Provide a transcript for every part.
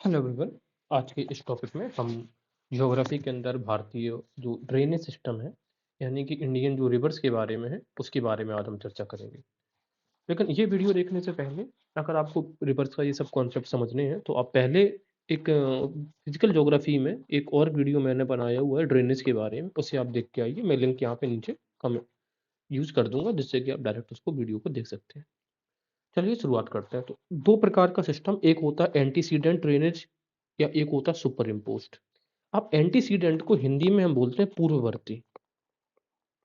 Hello everyone. आज के इस टॉपिक में हम ज्योग्राफी के अंदर भारतीय जो ड्रेनेज सिस्टम है यानी कि इंडियन जो रिवर्स के बारे में है उसके बारे में आज हम चर्चा करेंगे। लेकिन ये वीडियो देखने से पहले अगर आपको रिवर्स का ये सब कॉन्सेप्ट समझने हैं तो आप पहले एक फिजिकल ज्योग्राफी में एक और वीडियो मैंने बनाया हुआ है ड्रेनेज के बारे में, उसे आप देख के आइए। मैं लिंक यहाँ पे नीचे कम यूज कर दूंगा जिससे कि आप डायरेक्ट उसको वीडियो को देख सकते हैं। चलिए शुरुआत करते हैं। तो दो प्रकार का सिस्टम, एक होता है एंटीसीडेंट ड्रेनेज या एक होता है सुपर इम्पोज्ड। अब एंटीसीडेंट को हिंदी में हम बोलते हैं पूर्ववर्ती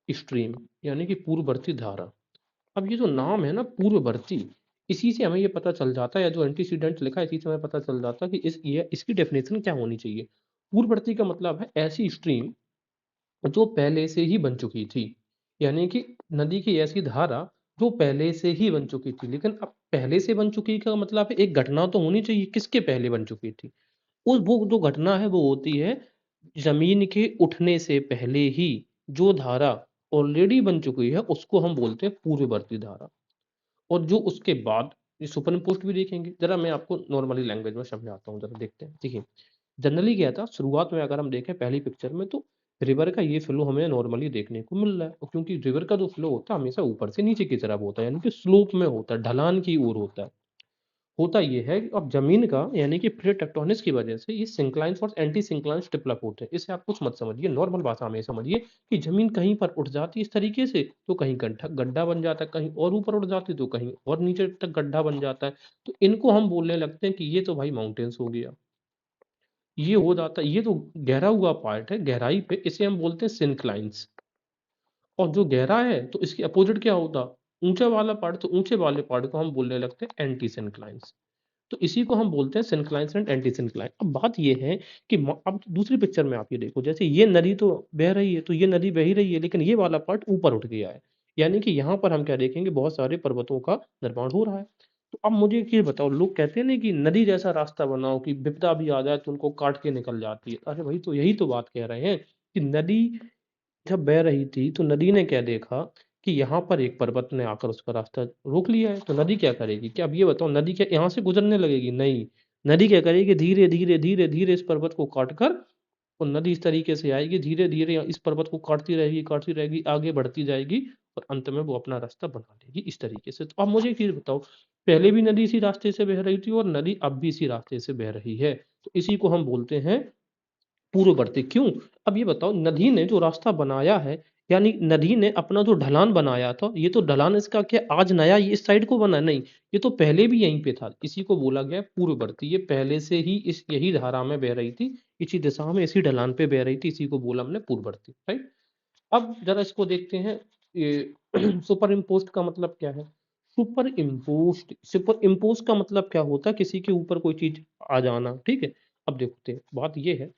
स्ट्रीम यानी कि पूर्ववर्ती धारा। अब ये जो नाम है ना पूर्ववर्ती, इसी से हमें ये पता चल जाता है, या जो एंटीसीडेंट लिखा है इसी से हमें पता चल जाता है कि इसकी डेफिनेशन क्या होनी चाहिए। पूर्ववर्ती का मतलब है ऐसी स्ट्रीम जो पहले से ही बन चुकी थी, यानी कि नदी की ऐसी धारा जो पहले से ही बन चुकी थी। लेकिन अब पहले से बन चुकी का मतलब है एक घटना तो होनी चाहिए, किसके पहले बन चुकी थी। उस वो जो घटना है वो होती है जमीन के उठने से पहले ही जो धारा ऑलरेडी बन चुकी है उसको हम बोलते हैं पूर्ववर्ती धारा। और जो उसके बाद ये सुपर इम्पोज्ड भी देखेंगे। जरा मैं आपको नॉर्मली लैंग्वेज में समझाता हूँ, जरा देखते हैं। देखिए जनरली क्या था, शुरुआत में अगर हम देखें पहली पिक्चर में तो रिवर का ये फ्लो हमें नॉर्मली देखने को मिल रहा है, और क्योंकि रिवर का जो फ्लो होता है हमेशा ऊपर से नीचे की तरफ होता है, यानी कि स्लोप में होता है, ढलान की ओर होता है। होता ये है कि अब जमीन का यानी कि प्लेट टेक्टोनिक्स की वजह से ये सिंक्लाइंस और एंटी सिंक्लाइंस डेवलप होते हैं। इसे आप कुछ मत समझिए, नॉर्मल भाषा में समझिए कि जमीन कहीं पर उठ जाती है इस तरीके से तो कहीं गड्ढा गड्ढा बन जाता है, कहीं और ऊपर उठ जाती है तो कहीं और नीचे तक गड्ढा बन जाता है। तो इनको हम बोलने लगते हैं कि ये तो भाई माउंटेन्स हो गया। ये हो जाता है, ये जो गहरा हुआ पार्ट है गहराई पे, इसे हम बोलते हैं सिंक्लाइंस। और जो गहरा है तो इसकी अपोजिट क्या होता, ऊंचा वाला पार्ट, तो ऊंचे वाले पार्ट को हम बोलने लगते हैं एंटी सिंक्लाइंस। तो इसी को हम बोलते हैं सिंक्लाइंस एंड एंटी सिंक्लाइन। अब बात ये है कि अब दूसरी पिक्चर में आप ये देखो, जैसे ये नदी तो बह रही है, तो ये नदी बह ही रही है लेकिन ये वाला पार्ट ऊपर उठ गया है, यानी कि यहाँ पर हम क्या देखेंगे, बहुत सारे पर्वतों का निर्माण हो रहा है। तो अब मुझे एक चीज बताओ, लोग कहते हैं ना कि नदी जैसा रास्ता बनाओ कि विपदा भी आ जाए तो उनको काट के निकल जाती है। अरे भाई तो यही तो बात कह रहे हैं कि नदी जब बह रही थी तो नदी ने क्या देखा कि यहाँ पर एक पर्वत ने आकर उसका रास्ता रोक लिया है, तो नदी क्या करेगी, क्या अब ये बताओ, नदी क्या यहाँ से गुजरने लगेगी? नहीं, नदी क्या करेगी, धीरे धीरे धीरे धीरे इस पर्वत को काट कर, और नदी इस तरीके से आएगी, धीरे धीरे इस पर्वत को काटती रहेगी, आगे बढ़ती जाएगी और अंत में वो अपना रास्ता बना लेगी इस तरीके से। तो अब मुझे एक चीज बताओ, पहले भी नदी इसी रास्ते से बह रही थी और नदी अब भी इसी रास्ते से बह रही है, तो इसी को हम बोलते हैं पूर्ववर्ती। क्यों? अब ये बताओ, नदी ने जो रास्ता बनाया है, यानी नदी ने अपना जो ढलान बनाया था, ये तो ढलान इसका क्या आज नया ये इस साइड को बना, नहीं, ये तो पहले भी यहीं पे था। इसी को बोला गया है पूर्ववर्ती। ये पहले से ही इस यही धारा में बह रही थी, इसी दिशा में इसी ढलान पे बह रही थी, इसी को बोला हमने पूर्ववर्ती, राइट। अब जरा इसको देखते हैं, ये सुपर इम्पोज्ड का मतलब क्या है। सुपर इम्पोज का मतलब क्या होता है, किसी के ऊपर कोई चीज आ जाना, ठीक है। अब देखते हैं, बात ये है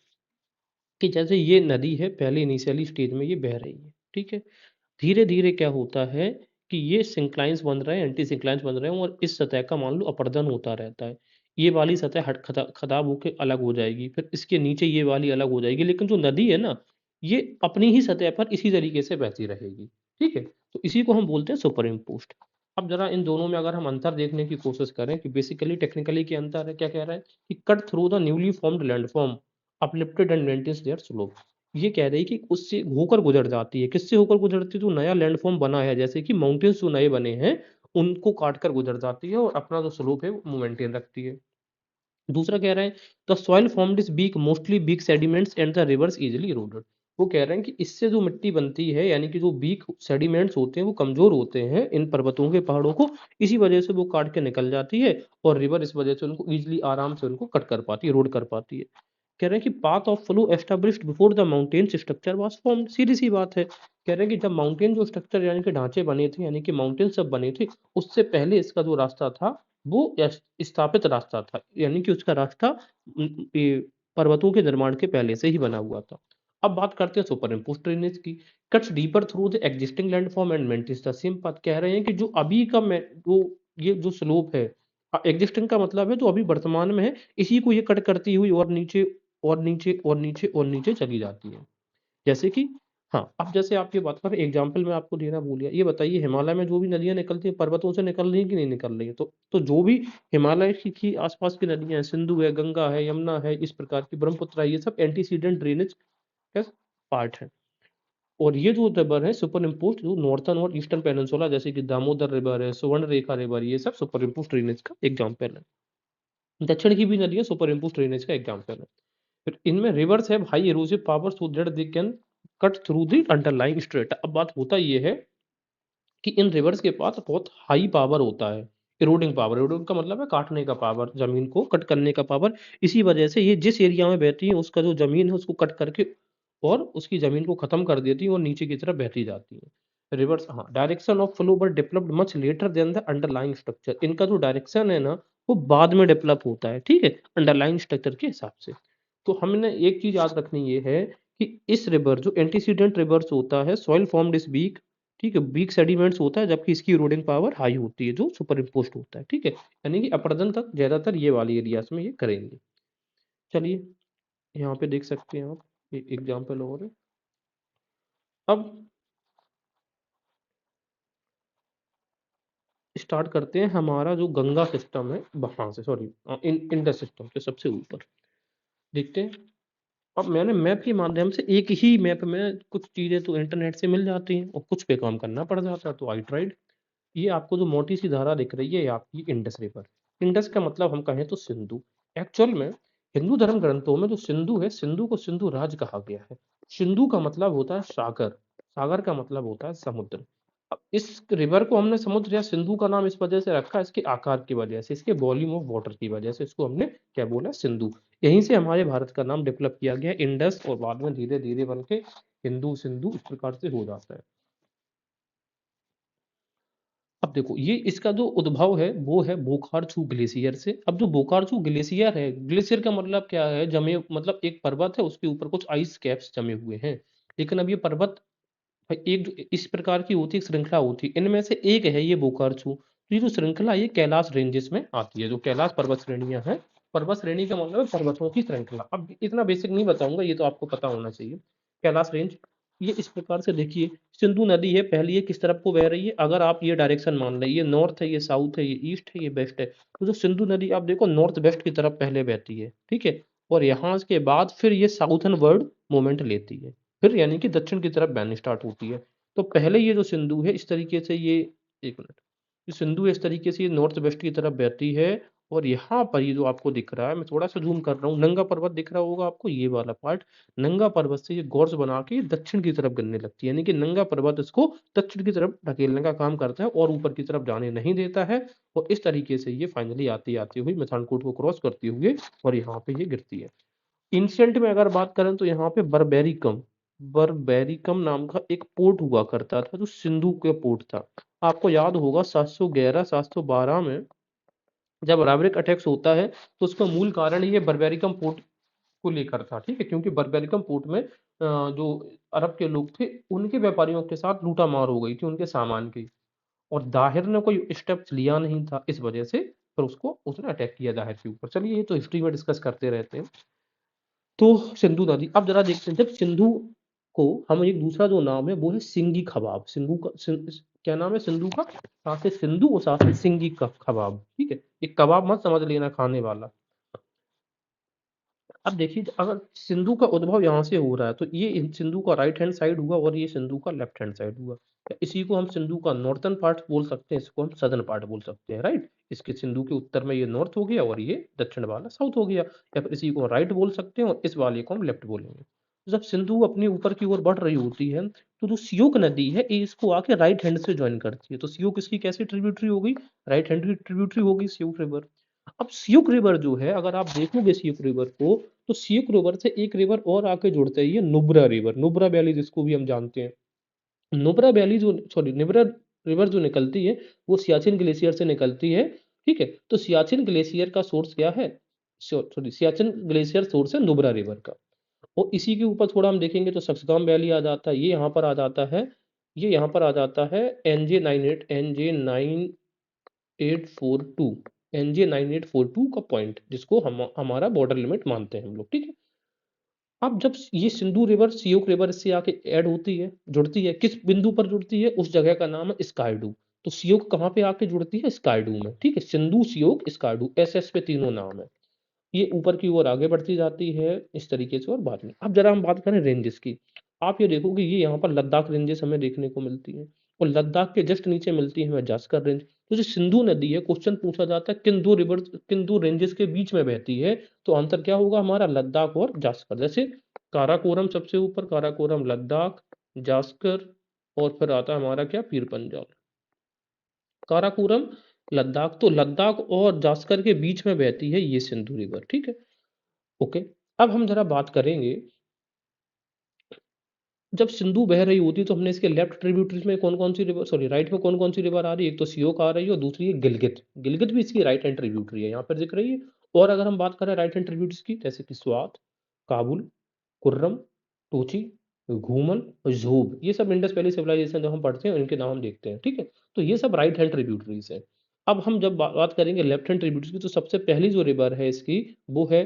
कि जैसे ये नदी है, पहले इनिशियली स्टेज में ये बह रही है, ठीक है। धीरे धीरे क्या होता है कि ये सिंक्लाइंस बन रहे हैं, एंटी सिंक्लाइंस बन रहे हैं, और इस सतह का मान लो अपर्दन होता रहता है। ये वाली सतह खराब होकर अलग हो जाएगी, फिर इसके नीचे ये वाली अलग हो जाएगी, लेकिन जो नदी है ना, ये अपनी ही सतह पर इसी तरीके से बहती रहेगी, ठीक है। तो इसी को हम बोलते हैं सुपर इम्पोज्ड। अब जरा इन दोनों में अगर हम अंतर देखने की कोशिश करें कि बेसिकली टेक्निकली क्या अंतर है, क्या कह रहा है कि cut through the newly formed landform uplifted and maintains their slope. ये कह रही है कि उससे होकर गुजर जाती है, किससे होकर गुजरती है, जो नया लैंडफॉर्म बना है, जैसे कि माउंटेन्स जो नए बने हैं उनको काट कर गुजर जाती है और अपना जो स्लोप है वो मेंटेन रखती है। दूसरा कह रहे हैं the soil formed is weak mostly weak sediments and the rivers easily eroded. वो कह रहे हैं कि इससे जो मिट्टी बनती है, यानी कि जो वीक सेडिमेंट्स होते हैं वो कमजोर होते हैं इन पर्वतों के पहाड़ों को, इसी वजह से वो काट के निकल जाती है, और रिवर इस वजह से उनको इजीली आराम से उनको कट कर पाती है, रोड कर पाती है। कह रहे हैं कि path of flow established before the mountains structure was formed. सीधी सी बात है, कह रहे हैं कि जब माउंटेन जो स्ट्रक्चर यानी कि ढांचे बने थे, यानी कि माउंटेन सब बने थे, उससे पहले इसका जो रास्ता था वो स्थापित रास्ता था, यानी कि उसका रास्ता ये पर्वतों के निर्माण के पहले से ही बना हुआ था। अब बात करते हैं सुपर इम्पोज्ड ड्रेनेज की। Cuts deeper through the existing landform and maintains the same path. कह रहे हैं कि जो अभी का जो ये जो स्लोप है, एग्जिस्टिंग का मतलब है जो अभी वर्तमान में है, इसी को ये कट करती हुई और नीचे और नीचे और नीचे और नीचे चली जाती है। जैसे कि हाँ, अब जैसे आप ये बात कर रहे हैं, एग्जाम्पल मैं आपको देना भूल गया। ये बताइए हिमालय में जो भी नदियाँ निकलती हैं, पर्वतों से निकल रही हैं कि नहीं निकल रही हैं? तो जो भी हिमालय की आस-पास की नदियाँ हैं, सिंधु है, गंगा है, यमुना है, इस प्रकार की ब्रह्मपुत्र है, ये सब एंटीसीडेंट ड्रेनेज का पार्ट है। और ये जो रिवर है सुपर इम्पोज्ड, जो नॉर्थर्न और ईस्टर्न पेनिनसुला जैसे कि दामोदर रिवर है, सुवर्णरेखा रिवर, ये सब सुपर इम्पोज्ड ड्रेनेज का एग्जाम्पल है। दक्षिण की भी नदियाँ सुपर इम्पोज्ड ड्रेनेज का एग्जाम्पल है। फिर इनमें reverse have high erosive power so that they can cut through the underlying strata. अब बात होता ये है कि इन रिवर्स के पास बहुत हाई पावर होता है, इरोडिंग पावर। इरोडिंग का मतलब है काटने का पावर, जमीन को कट करने का पावर। इसी वजह से ये जिस एरिया में बहती है उसका जो जमीन है उसको कट करके और उसकी जमीन को खत्म कर देती है और नीचे की तरफ बहती जाती है। रिवर्स, हाँ, direction of flow but developed much later than the underlying structure. इनका जो डायरेक्शन है ना, वो बाद में डेवलप होता है, ठीक है, अंडरलाइंग स्ट्रक्चर के हिसाब से। तो हमने एक चीज याद रखनी ये है कि इस रिवर जो एंटीसीडेंट रिवर्स होता है, सॉइल फॉर्म्ड इज वीक, ठीक है, वीक सेडिमेंट्स होता है, जबकि इसकी इरोडिंग पावर हाई होती है जो सुपर इम्पोज्ड होता है, ठीक है। यानी कि अपरदन तक ज्यादातर ये वाली एरियाज में ये करेंगे। चलिए, यहाँ पे देख सकते हैं आप, एक एग्जाम्पल और है। अब स्टार्ट करते हैं हमारा जो गंगा सिस्टम है वहां से, सॉरी, इंडस सिस्टम के सबसे ऊपर देखते हैं। अब मैंने मैप के माध्यम से, एक ही मैप में कुछ चीजें तो इंटरनेट से मिल जाती हैं और कुछ पे काम करना पड़ जाता है, तो आई ट्राइड। ये आपको जो मोटी सी धारा दिख रही है ये आपकी इंडस रिवर। इंडस का मतलब हम कहें तो सिंधु। एक्चुअल में हिंदू धर्म ग्रंथों में जो सिंधु है, सिंधु को सिंधु राज कहा गया है। सिंधु का मतलब होता है सागर, सागर का मतलब होता है समुद्र। अब इस रिवर को हमने समुद्र या सिंधु का नाम इस वजह से रखा, इसके आकार की वजह से, इसके वॉल्यूम ऑफ वाटर की वजह से इसको हमने क्या बोला, सिंधु। यहीं से हमारे भारत का नाम डेवलप किया गया इंडस, और बाद में धीरे धीरे बन के हिंदू सिंधु इस प्रकार से हो जाता है। अब देखो, ये इसका जो उद्भव है वो है बोकार्चू ग्लेशियर से। अब जो बोकार्चू ग्लेशियर है, ग्लेशियर का मतलब क्या है, जमे, मतलब एक पर्वत है उसके ऊपर कुछ आइस कैप्स जमे हुए हैं। लेकिन अब ये पर्वत एक जो इस प्रकार की होती है, एक श्रृंखला होती है, इनमें से एक है ये बोकार्चू। तो ये जो श्रृंखला ये कैलाश रेंजेस में आती है, जो कैलाश पर्वत श्रेणियां हैं। पर्वत श्रेणी का मतलब है पर्वतों की श्रृंखला। अब इतना बेसिक नहीं बताऊंगा, ये तो आपको पता होना चाहिए। कैलाश रेंज, ये इस प्रकार से देखिए, सिंधु नदी है पहली, ये किस तरफ को बह रही है, अगर आप ये डायरेक्शन मान लें, ये नॉर्थ है, ये साउथ है, ये ईस्ट है, ये वेस्ट है, तो जो सिंधु नदी आप देखो नॉर्थ वेस्ट की तरफ पहले बहती है, ठीक है। और यहाँ के बाद फिर ये साउथर्न वर्ड मूवमेंट लेती है, फिर यानी कि दक्षिण की तरफ बहनी स्टार्ट होती है। तो पहले ये जो सिंधु है इस तरीके से ये, एक मिनट, ये सिंधु इस तरीके से नॉर्थ वेस्ट की तरफ बहती है। और यहाँ पर ये जो आपको दिख रहा है, मैं थोड़ा सा जूम कर रहा हूँ, नंगा पर्वत दिख रहा होगा आपको, ये वाला पार्ट। नंगा पर्वत से ये गॉर्स बना के दक्षिण की तरफ गिरने लगती है, यानी कि नंगा पर्वत इसको दक्षिण की तरफ ढकेलने का काम करता है और ऊपर की तरफ जाने नहीं देता है। और इस तरीके से ये फाइनली आती आती हुई मिथानकोट को क्रॉस करती हुई और यहाँ पे ये गिरती है। इंसिएंट में अगर बात करें तो यहाँ पे बर्बेरिकम, बर्बेरिकम नाम का एक पोर्ट हुआ करता था जो सिंधु के पोर्ट था। आपको याद होगा 711 712 में जब अराबिक अटैक्स होता है, तो उसका मूल कारण ये बर्बेरिकम पोर्ट को लेकर था, ठीक है, क्योंकि बर्बेरिकम पोर्ट में जो अरब के लोग थे उनके व्यापारियों के साथ लूटा मार हो गई थी उनके सामान की। और दाहिर ने कोई स्टेप्स लिया नहीं था, इस वजह से फिर उसको उसने अटैक किया दाहिर के ऊपर। चलिए, ये तो हिस्ट्री में डिस्कस करते रहते हैं। तो सिंधु नदी, अब जरा देखते हैं, जब सिंधु को हम एक दूसरा जो नाम है वो है सिंगी खबाब। सिंधु का क्या नाम है सिंधु का, साथ से सिंधु और साथ में सिंगी का खबाब, ठीक है। एक कबाब मत समझ लेना खाने वाला। अब देखिए, अगर सिंधु का उद्भव यहाँ से हो रहा है तो ये सिंधु का राइट हैंड साइड हुआ और ये सिंधु का लेफ्ट हैंड साइड हुआ। इसी को हम सिंधु का नॉर्थर्न पार्ट बोल सकते हैं, इसको हम सदर्न पार्ट बोल सकते हैं, राइट। इसके सिंधु के उत्तर में ये नॉर्थ हो गया और ये दक्षिण वाला साउथ हो गया। या फिर इसी को राइट बोल सकते हैं और इस वाले को हम लेफ्ट बोलेंगे। तो जब सिंधु अपनी ऊपर की ओर बढ़ रही होती है, तो जो सियोक नदी है ये इसको आके राइट हैंड से ज्वाइन करती है। तो सियोक इसकी कैसे ट्रिब्यूटरी होगी, राइट हैंड की ट्रिब्यूटरी होगी सियोक रिवर। अब सियुक रिवर जो है, अगर आप देखोगे सियुक रिवर को, तो सियुक रिवर से एक रिवर और आके जुड़ता है, ये नुब्रा रिवर, नुब्रा वैली जिसको भी हम जानते हैं। नुब्रा वैली जो, सॉरी, नुब्रा रिवर जो निकलती है वो सियाचिन ग्लेशियर से निकलती है, ठीक है। तो सियाचिन ग्लेशियर का सोर्स क्या है, सॉरी, सियाचिन ग्लेशियर सोर्स है नुब्रा रिवर का। और इसी के ऊपर थोड़ा हम देखेंगे तो सक्सगाम वैली आ जाता है, ये यहाँ पर आ जाता है, ये यहाँ पर आ जाता है, NJ9842, NJ9842 का पॉइंट, जिसको हम हमारा बॉर्डर लिमिट मानते हैं हम लोग, ठीक है। अब जब ये सिंधु रिवर सियोक रिवर से आके ऐड होती है, जुड़ती है, किस बिंदु पर जुड़ती है? उस जगह का नाम है स्कार्डू। तो सियोक कहाँ पे आके जुड़ती है? स्कार्डू में, ठीक है। सिंधु, सियोक, स्कार्डू, एस पे तीनों नाम है। ये ऊपर की ओर आगे बढ़ती जाती है इस तरीके से। और बाद में अब जरा हम बात करें रेंजेस की। आप ये देखोगे ये यहाँ पर लद्दाख रेंजेस हमें देखने को मिलती है, और लद्दाख के जस्ट नीचे मिलती है हमें जास्कर रेंज। तो जो सिंधु नदी है, क्वेश्चन पूछा जाता है किन दो रिवर, किन दो रेंजेस के बीच में बहती है? तो आंसर क्या होगा हमारा? लद्दाख और जास्कर। जैसे काराकोरम सबसे ऊपर, काराकोरम लद्दाख, जास्कर, और फिर आता है हमारा क्या? पीर पंजाल। काराकोरम लद्दाख, तो लद्दाख और जास्कर के बीच में बहती है ये सिंधु रिवर, ठीक है। ओके। अब हम जरा बात करेंगे, जब सिंधु बह रही होती है तो हमने इसके लेफ्ट ट्रिब्यूटरीज में कौन कौन सी रिवर, सॉरी राइट में कौन कौन सी रिवर आ रही है? एक तो सियोक आ रही है और दूसरी है गिलगित। गिलगित भी इसकी राइट हैंड ट्रिब्यूटरी है, यहाँ पर दिख रही है। और अगर हम बात करें राइट हैंड ट्रिब्यूटरीज की, जैसे कि स्वात, काबुल, कुर्रम, टोची, घूमन और झोब, ये सब इंडस वैली सिविलाइजेशन जब हम पढ़ते हैं इनके नाम हम देखते हैं, ठीक है। तो ये सब राइट हैंड ट्रिब्यूटरीज है। अब हम जब बात करेंगे लेफ्ट हैंड ट्रिब्यूटरीज की, तो सबसे पहली जो रिवर है इसकी, वो है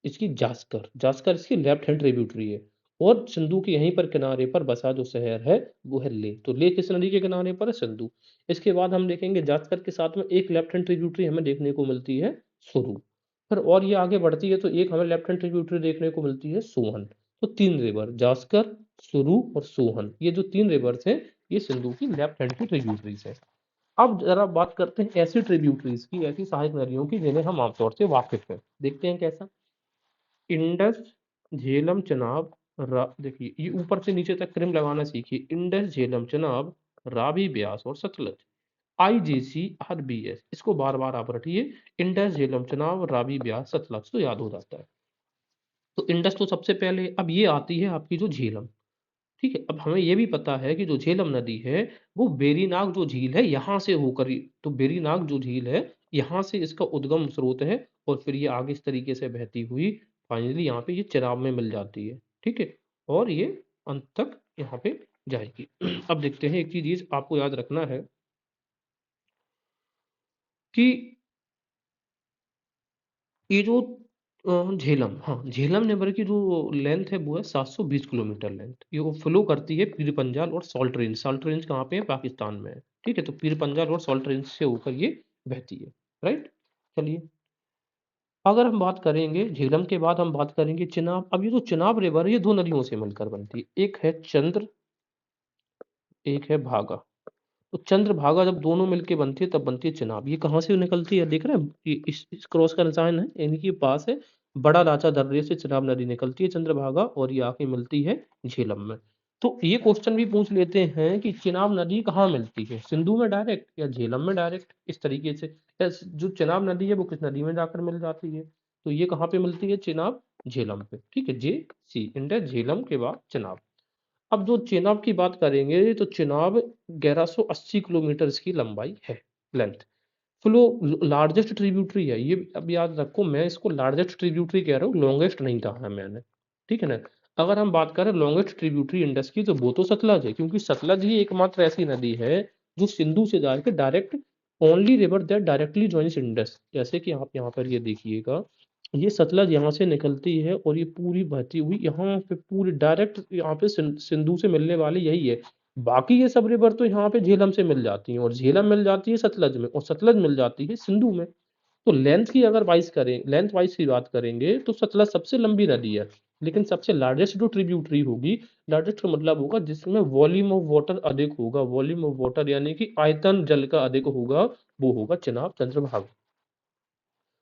इसकी जास्कर। जास्कर इसकी लेफ्ट हैंड ट्रिब्यूटरी है। और सिंधु के यहीं पर किनारे पर बसा जो शहर है वो है ले। तो ले किस नदी के किनारे पर है? सिंधु। इसके बाद हम देखेंगे जास्कर के साथ में एक लेफ्ट हैंड ट्रिब्यूटरी हमें देखने को मिलती है, सुरु। फिर और ये आगे बढ़ती है तो एक हमें लेफ्ट हैंड ट्रिब्यूटरी देखने को मिलती है, सोहन। तो तीन रिवर, जास्कर, सुरु और सोहन, ये जो तीन रिवर्स हैं ये सिंधु की लेफ्ट हैंड की ट्रिब्यूटरीज है। अब जरा बात करते हैं ऐसी ट्रिब्यूटरीज की, ऐसी सहायक नदियों की जिन्हें हम आमतौर से वाकिफ हैं। देखते हैं कैसा। इंडस, झेलम, चनाब, देखिए ये ऊपर से नीचे तक क्रम लगाना सीखिए। इंडस, झेलम, चनाब, रावी, ब्यास और सतलज। IJCRBS, इसको बार बार आप रटिए। इंडस, झेलम, चनाब, रावी, ब्यास, सतलज, तो याद हो जाता है। तो इंडस तो सबसे पहले, अब ये आती है आपकी जो झेलम, ठीक है। अब हमें ये भी पता है कि जो झेलम नदी है वो बेरीनाग जो झील है यहाँ से होकर, तो बेरीनाग जो झील है यहाँ से इसका उद्गम स्रोत है, और फिर ये आगे इस तरीके से बहती हुई फाइनली यहाँ पे ये चिनाब में मिल जाती है, ठीक है। और ये अंत तक यहाँ पे जाएगी। अब देखते हैं, एक चीज आपको याद रखना है कि ये जो झेलम, हाँ झेलम रिवर की जो लेंथ है वो है 720 किलोमीटर लेंथ। ये वो फ्लो करती है पीर पंजाल और सॉल्ट रेंज। सॉल्ट रेंज कहाँ पे है? पाकिस्तान में है, ठीक है। तो पीर पंजाल और सॉल्ट रेंज से होकर ये बहती है, राइट। चलिए, अगर हम बात करेंगे झेलम के बाद हम बात करेंगे चिनाब। अब ये जो चिनाब रिवर है ये दो नदियों से मिलकर बनती है, एक है चंद्र, एक है भागा। तो चंद्रभागा जब दोनों मिलके बनती है तब बनती है चिनाब। ये कहाँ से निकलती है? देख रहे हैं ये इस क्रॉस का निशान है, इनके पास है। बड़ा लाचा दर्रे से चिनाब नदी निकलती है चंद्रभागा, और ये आके मिलती है झेलम में। तो ये क्वेश्चन भी पूछ लेते हैं कि चिनाब नदी कहाँ मिलती है? सिंधु में डायरेक्ट या झेलम में डायरेक्ट, इस तरीके से। जो चिनाब नदी है वो किस नदी में जाकर मिल जाती है? तो ये कहाँ पे मिलती है? चिनाब झेलम पे, ठीक है। JC, इंडस, झेलम के बाद चिनाब। अब जो चेनाब की बात करेंगे तो चेनाब 1180 किलोमीटर इसकी लंबाई है, लेंथ। फ्लो लार्जेस्ट ट्रिब्यूटरी है ये, अब याद रखो मैं इसको लार्जेस्ट ट्रिब्यूटरी कह रहा हूँ, लॉन्गेस्ट नहीं कहा है मैंने, ठीक है ना। अगर हम बात करें लॉन्गेस्ट ट्रिब्यूटरी इंडस की तो वो तो सतलज है, क्योंकि सतलज ही एकमात्र ऐसी नदी है जो सिंधु से जाकर direct, only river that directly joins Indus. जैसे कि आप यहाँ पर ये देखिएगा, ये सतलज यहाँ से निकलती है और ये पूरी बहती हुई यहाँ पे पूरी डायरेक्ट यहाँ पे सिंधु से मिलने वाली यही है। बाकी ये सब रिवर तो यहाँ पे झेलम से मिल जाती हैं, और झेलम मिल जाती है सतलज में, और सतलज मिल जाती है सिंधु में। तो लेंथ की अगर वाइज करें, लेंथ वाइज की बात करेंगे तो सतलज सबसे लंबी नदी है, लेकिन सबसे लार्जेस्ट जो ट्रिब्यूटरी होगी, लार्जेस्ट का मतलब होगा जिसमें वॉल्यूम ऑफ वाटर अधिक होगा, वॉल्यूम ऑफ वाटर यानी कि आयतन जल का अधिक होगा, वो होगा चिनाब चंद्रभागा।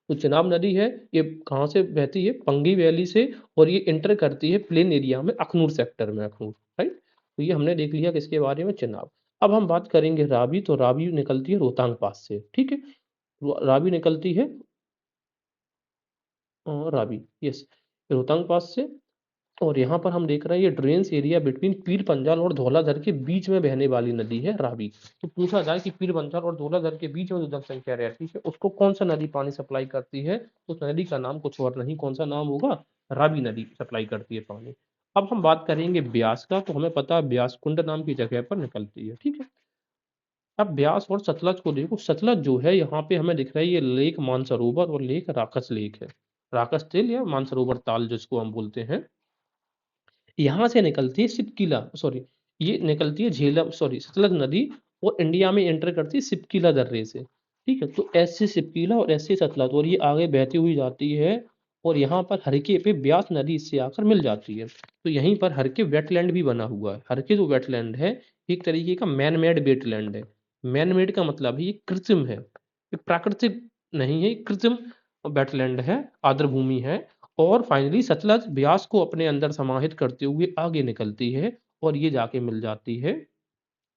तो चिनाब नदी है, ये कहाँ से बहती है? पंगी वैली से, और ये इंटर करती है प्लेन एरिया में अखनूर सेक्टर में, अखनूर, राइट। तो ये हमने देख लिया किसके बारे में? चिनाब। अब हम बात करेंगे रावी। तो रावी निकलती है रोहतांग पास से, ठीक है। रावी निकलती है रावी, यस, रोहतांग पास से। और यहाँ पर हम देख रहे हैं ये drains area between Pir Panjal और धौलाधर के बीच में बहने वाली नदी है रावी। तो पूछा जाए कि पीर पंजाल और धौलाधर के बीच में जो जनसंख्या रहती है उसको कौन सा नदी पानी सप्लाई करती है? तो उस नदी का नाम कुछ और नहीं, कौन सा नाम होगा? रावी नदी सप्लाई करती है पानी। अब हम बात करेंगे ब्यास का। तो हमें पता है ब्यास कुंड नाम की जगह पर निकलती है, ठीक है। अब ब्यास और सतलज को देखो। सतलज जो है यहाँ पे हमें दिख रहा है ये लेक मानसरोवर और लेक राकस लेक है, राकसतेल या मानसरोवर ताल जिसको हम बोलते हैं, यहाँ से निकलती है सिपकीला, सॉरी ये निकलती है झेलम, सॉरी सतलज नदी, और इंडिया में एंटर करती है सिपकीला दर्रे से। ठीक है, तो ऐसे सिपकीला और ऐसे सतलज, और ये आगे बहती हुई जाती है, और यहाँ पर हरके पे ब्यास नदी इससे आकर मिल जाती है। तो यहीं पर हरके वेटलैंड भी बना हुआ है। हरके जो वेटलैंड है, एक तरीके का मैन मेड वेटलैंड है। मैन मेड का मतलब है ये कृत्रिम है, ये प्राकृतिक नहीं है, ये कृत्रिम वेटलैंड है, आर्द्र भूमि है। और फाइनली सतलज ब्यास को अपने अंदर समाहित करते हुए आगे निकलती है, और ये जाके मिल जाती है,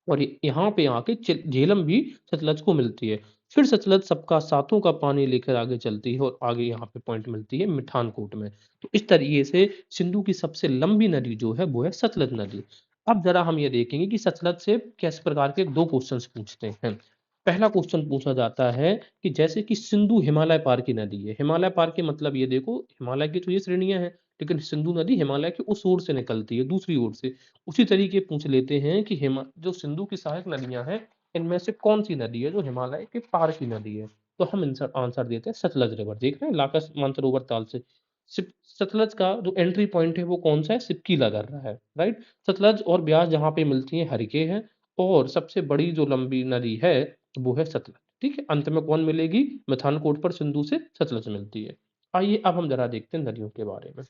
और यहाँ पे आके झेलम भी सतलज को मिलती है। फिर सतलज सबका साथों का पानी लेकर आगे चलती है, और आगे यहाँ पे पॉइंट मिलती है मिठानकोट में। तो इस तरीके से सिंधु की सबसे लंबी नदी जो है वो है सतलज नदी। अब जरा हम ये देखेंगे कि सतलज से किस प्रकार के दो क्वेश्चंस पूछते हैं। पहला क्वेश्चन पूछा जाता है कि जैसे कि सिंधु हिमालय पार की नदी है। हिमालय पार के मतलब ये देखो, हिमालय की तो ये श्रेणियां हैं, लेकिन सिंधु नदी हिमालय की उस ओर से निकलती है, दूसरी ओर से। उसी तरीके पूछ लेते हैं कि जो सिंधु की सहायक नदियां हैं, इनमें से कौन सी नदी है जो हिमालय के पार की नदी है। तो हम आंसर आंसर देते हैं सतलज रिवर। देख रहे हैं लाकस मानसरोवर ताल से सतलज का जो एंट्री पॉइंट है वो कौन सा है, सिपकीला दर्रा है, राइट। सतलज और ब्यास जहाँ पे मिलती है हरिके है, और सबसे बड़ी जो लंबी नदी है वो है सतलज। ठीक है, अंत में कौन मिलेगी, मिठानकोट पर सिंधु से सतलज मिलती है। आइए अब हम जरा देखते हैं नदियों के बारे में।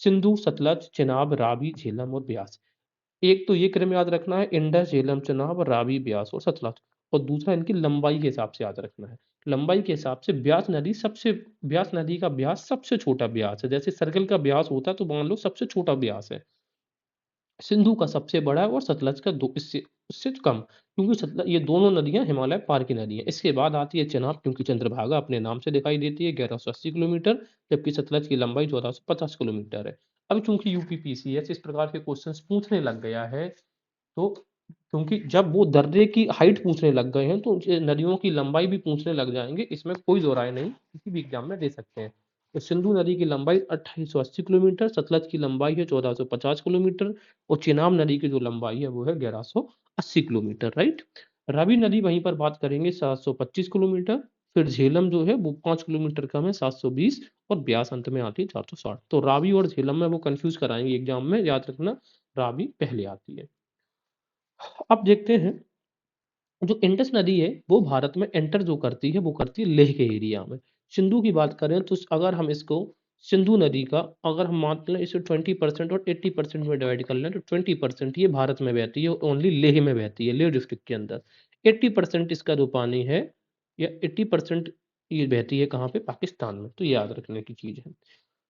सिंधु, सतलज, चिनाब, रावी, झेलम और ब्यास। एक तो ये क्रम याद रखना है, इंडस, झेलम, चिनाब, रावी, ब्यास और सतलज। और दूसरा इनकी लंबाई के हिसाब से याद रखना है। लंबाई के हिसाब से ब्यास नदी का ब्यास सबसे छोटा ब्यास है। जैसे सर्कल का ब्यास होता है तो मान लो सबसे छोटा ब्यास है। सिंधु का सबसे बड़ा है, और सतलज का दो इससे उससे कम, क्योंकि सतलज, ये दोनों नदियां हिमालय पार की नदी हैं। इसके बाद आती है चिनाब, क्योंकि चंद्रभागा अपने नाम से दिखाई देती है, 1180 किलोमीटर, जबकि सतलज की लंबाई 1450 किलोमीटर है। अब चूंकि यूपीपीसीएस इस प्रकार के क्वेश्चंस पूछने लग गया है, तो क्योंकि जब वो दर्रे की हाइट पूछने लग गए हैं, तो ये नदियों की लंबाई भी पूछने लग जाएंगे, इसमें कोई दो राय नहीं, किसी भी एग्जाम में दे सकते हैं। तो सिंधु नदी की लंबाई 2880 किलोमीटर, सतलज की लंबाई है 1450 किलोमीटर, और चिनाब नदी की जो लंबाई है वो है 1180 किलोमीटर, राइट। रावी नदी वहीं पर बात करेंगे 725 किलोमीटर। फिर झेलम जो है वो 5 किलोमीटर कम है, 720, और ब्यास अंत में आती है 460। तो रावी और झेलम में वो कंफ्यूज कराएंगे एग्जाम में, याद रखना रावी पहले आती है। अब देखते हैं, जो इंडस नदी है वो भारत में एंटर जो करती है वो करती है लेह के एरिया में। सिंधु की बात करें तो अगर हम इसको सिंधु नदी का, अगर हम मान लें इसे 20% और 80% में डिवाइड कर लें, तो 20% ये भारत में बहती है, ओनली लेह में बहती है, लेह डिस्ट्रिक्ट के अंदर। 80% इसका जो पानी है, या 80% ये बहती है कहाँ पे, पाकिस्तान में। तो ये याद रखने की चीज है।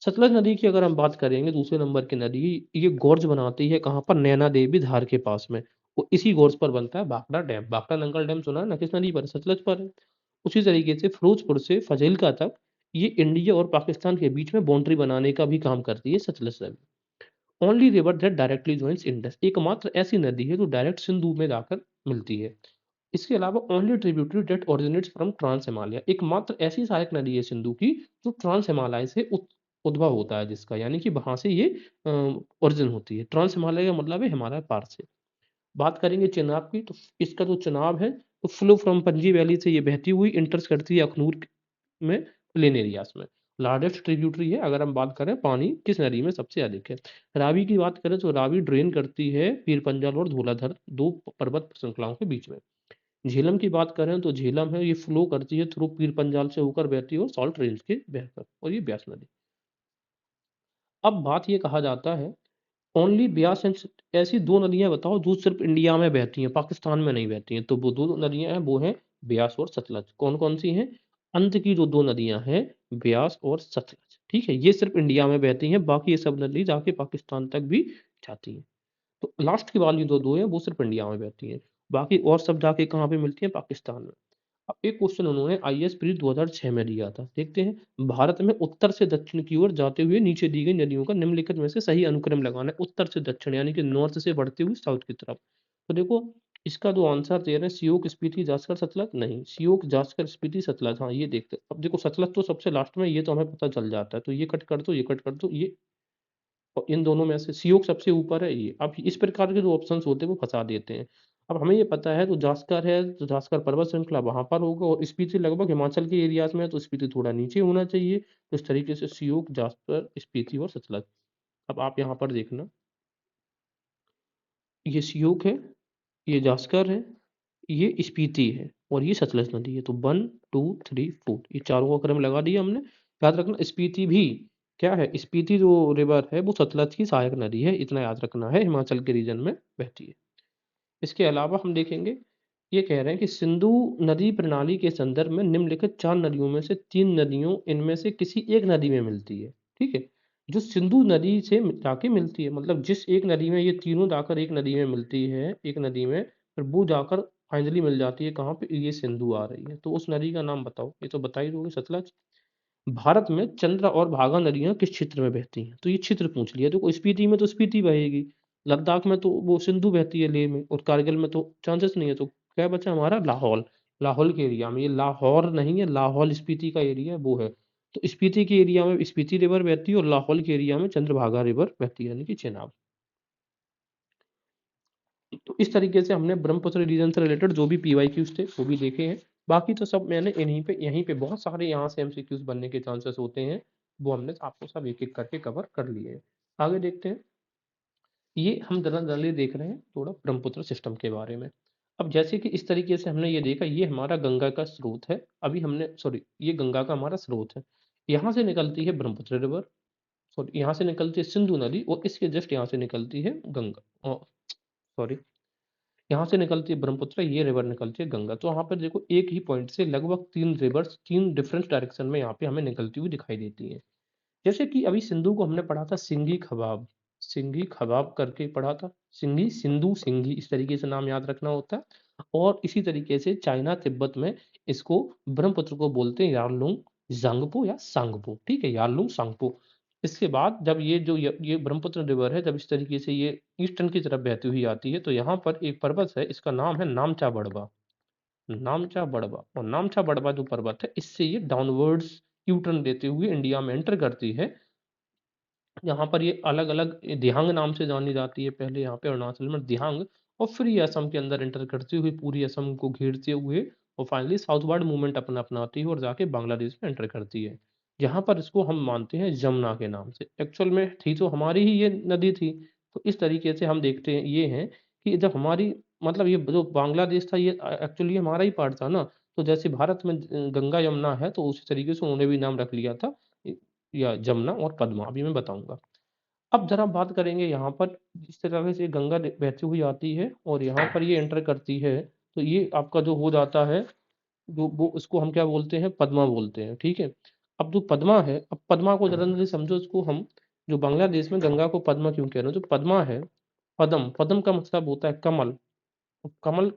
सतलज नदी की अगर हम बात करेंगे, दूसरे नंबर की नदी, ये गोर्ज बनाती है कहाँ पर, नैना देवी धार के पास में। वो इसी गोर्ज पर बनता है भाखड़ा डैम। भाखड़ा नंगल डैम सुना है ना, किस नदी पर है? सतलज पर है। उसी तरीके से फिरोजपुर से फजील्का तक, ये इंडिया और पाकिस्तान के बीच में बाउंड्री बनाने का भी काम करती है सतलज नदी। Only river that directly joins Indus, एकमात्र ऐसी नदी है जो डायरेक्ट सिंधु में जाकर मिलती है। इसके अलावा only tributary that originates from trans Himalaya, एकमात्र ऐसी सहायक नदी है सिंधु की जो ट्रांस हिमालय से उद्भव होता है, जिसका यानी कि वहां से ये ओरिजिन होती है। ट्रांस हिमालय का मतलब है हिमालय पार से। बात करेंगे चिनाब की, तो इसका जो चिनाब है, तो फ्लो फ्रॉम पंजी वैली से ये बहती हुई इंटर्स करती है अखनूर में, प्लेन एरियाज में। लार्जेस्ट ट्रिब्यूटरी है, अगर हम बात करें पानी किस नदी में सबसे अधिक है। रावी की बात करें तो रावी ड्रेन करती है पीर पंजाल और धौलाधर, दो पर्वत श्रृंखलाओं के बीच में। झेलम की बात करें तो झेलम है, ये फ्लो करती है थ्रू पीर पंजाल से होकर बहती है, और सॉल्ट रेंज के बहकर, और ये ब्यास नदी। अब बात ये कहा जाता है, ओनली ब्यास एंड, ऐसी दो नदियां बताओ जो सिर्फ इंडिया में बहती हैं, पाकिस्तान में नहीं बहती हैं। तो वो दो नदियां हैं, वो हैं ब्यास और सतलज। कौन कौन सी हैं? अंत की जो दो नदियां हैं, ब्यास और सतलज, ठीक है, ये सिर्फ इंडिया में बहती हैं, बाकी ये सब नदी जाके पाकिस्तान तक भी जाती हैं। तो लास्ट की वाली जो दो है वो सिर्फ इंडिया में बहती हैं, बाकी और सब जाके कहाँ पे मिलती है, पाकिस्तान में। अब एक क्वेश्चन उन्होंने आईएएस प्री 2006 में दिया था, देखते हैं। भारत में उत्तर से दक्षिण की ओर जाते हुए नीचे दी गई नदियों का निम्नलिखित में से सही अनुक्रम लगाना है। उत्तर से दक्षिण यानी कि नॉर्थ से बढ़ते हुए साउथ की तरफ। तो देखो, इसका जो आंसर दे रहे हैं, सियोक, स्पीति, जासकर, सतलज, नहीं, सियोक, जासकर, स्पीति, सतलज। हाँ, ये देखते हैं। अब देखो सतलज तो सबसे लास्ट में, ये तो हमें पता चल जाता है, तो ये कट कर दो, ये कट कर दो, ये, और इन दोनों में से सियोक सबसे ऊपर है ये। अब इस प्रकार के जो ऑप्शंस होते हैं वो फंसा देते हैं। अब हमें ये पता है तो जास्कर है तो जास्कर पर्वत श्रृंखला वहाँ पर होगा और स्पीति लगभग हिमाचल के एरियाज़ में है तो स्पीति थोड़ा नीचे होना चाहिए। तो इस तरीके से श्योक, जास्पर, स्पीति और सतलज। अब आप यहाँ पर देखना, ये श्योक है, ये जास्कर है, ये स्पीति है और ये सतलज नदी है। तो 1, 2, 3, 4 ये चारों का क्रम लगा दिया हमने। याद रखना स्पीति भी क्या है, स्पीति जो रिवर है वो सतलज की सहायक नदी है, इतना याद रखना है, हिमाचल के रीजन में बहती है। इसके अलावा हम देखेंगे, ये कह रहे हैं कि सिंधु नदी प्रणाली के संदर्भ में निम्नलिखित 4 नदियों में से 3 नदियों इनमें से किसी एक नदी में मिलती है, ठीक है? जो सिंधु नदी से जाके मिलती है, मतलब जिस एक नदी में ये तीनों जाकर एक नदी में मिलती है, एक नदी में, फिर वो जाकर फाइनली मिल जाती है कहाँ पे? ये सिंधु आ रही है। तो उस नदी का नाम बताओ, ये तो बता ही दोगे, सतलज। भारत में चंद्र और भागा नदियाँ किस क्षेत्र में बहती हैं? तो ये क्षेत्र पूछ लिया। देखो स्पीति में तो स्पीति बहेगी, लद्दाख में तो वो सिंधु बहती है लेह में, और कारगिल में तो चांसेस नहीं है। तो क्या बचा हमारा? लाहौल। लाहौल के एरिया में, ये लाहौर नहीं है, लाहौल स्पीति का एरिया है, वो है। तो स्पीति के एरिया में स्पीति रिवर बहती है और लाहौल के एरिया में चंद्रभागा रिवर बहती है, यानी कि चेनाब। तो इस तरीके से हमने ब्रह्मपुत्र रीजन से रिलेटेड जो भी पीवाईक्यूज थे वो भी देखे हैं। बाकी तो सब मैंने यहीं पे बहुत सारे यहाँ से एमसीक्यूज बनने के चांसेस होते हैं, वो हमने आपको सब एक एक करके कवर कर लिए हैं। आगे देखते हैं। ये हम जनरली देख रहे हैं थोड़ा ब्रह्मपुत्र सिस्टम के बारे में। अब जैसे कि इस तरीके से हमने ये देखा, ये हमारा गंगा का स्रोत है। अभी हमने सॉरी, ये गंगा का हमारा स्रोत है। यहाँ से निकलती है ब्रह्मपुत्र रिवर, सॉरी यहाँ से निकलती है सिंधु नदी, और इसके जस्ट यहाँ से निकलती है गंगा, सॉरी यहाँ से निकलती है ब्रह्मपुत्र, ये रिवर निकलती है गंगा। तो यहाँ पर देखो एक ही पॉइंट से लगभग 3 रिवर्स 3 डिफरेंट डायरेक्शन में यहाँ पे हमें निकलती हुई दिखाई देती है। जैसे कि अभी सिंधु को हमने पढ़ा था सिंघी खबाब, सिंघी खबाब करके पढ़ा था। सिंघी, सिंधु, सिंघी इस तरीके से नाम याद रखना होता है। और इसी तरीके से चाइना तिब्बत में इसको ब्रह्मपुत्र को बोलते हैं यारलुंग ज़ांगपो या सांगपो, ठीक है, यारलुंग सांगपो। इसके बाद जब ये जो ये ब्रह्मपुत्र रिवर है, जब इस तरीके से ये ईस्टर्न की तरफ बहती हुई आती है तो यहाँ पर एक पर्वत है, इसका नाम है नामचा बड़वा। नामचा बड़वा, और नामचा बड़वा जो पर्वत है इससे ये डाउनवर्ड्स यू टर्न लेते हुए इंडिया में एंटर करती है। यहाँ पर ये अलग अलग दिहांग नाम से जानी जाती है, पहले यहाँ पे अरुणाचल में दिहांग, और फिर ये असम के अंदर एंटर करती हुई पूरी असम को घेरते हुए और फाइनली साउथवर्ड मूवमेंट अपना अपनाती है और जाके बांग्लादेश में एंटर करती है, जहाँ पर इसको हम मानते हैं जमुना के नाम से। एक्चुअल में थी तो हमारी ही ये नदी थी। तो इस तरीके से हम देखते हैं ये हैं कि जब हमारी, मतलब ये जो बांग्लादेश था ये एक्चुअली हमारा ही पार्ट था ना। तो जैसे भारत में गंगा यमुना है तो उसी तरीके से उन्होंने भी नाम रख लिया था, या जमुना और पद्मा, अभी मैं बताऊंगा। अब जरा बात करेंगे यहाँ पर, जिस तरह से गंगा बहती हुई आती है और यहाँ पर ये एंटर करती है, तो ये आपका जो हो जाता है, जो वो उसको हम क्या बोलते हैं? पद्मा बोलते हैं, ठीक है। अब जो पद्मा है, अब पद्मा को जनरली समझो इसको हम, जो बांग्लादेश में गंगा को पद्मा क्यों कह रहे हैं, जो पद्मा है, पद्म, पद्म का मतलब होता है कमल। कमल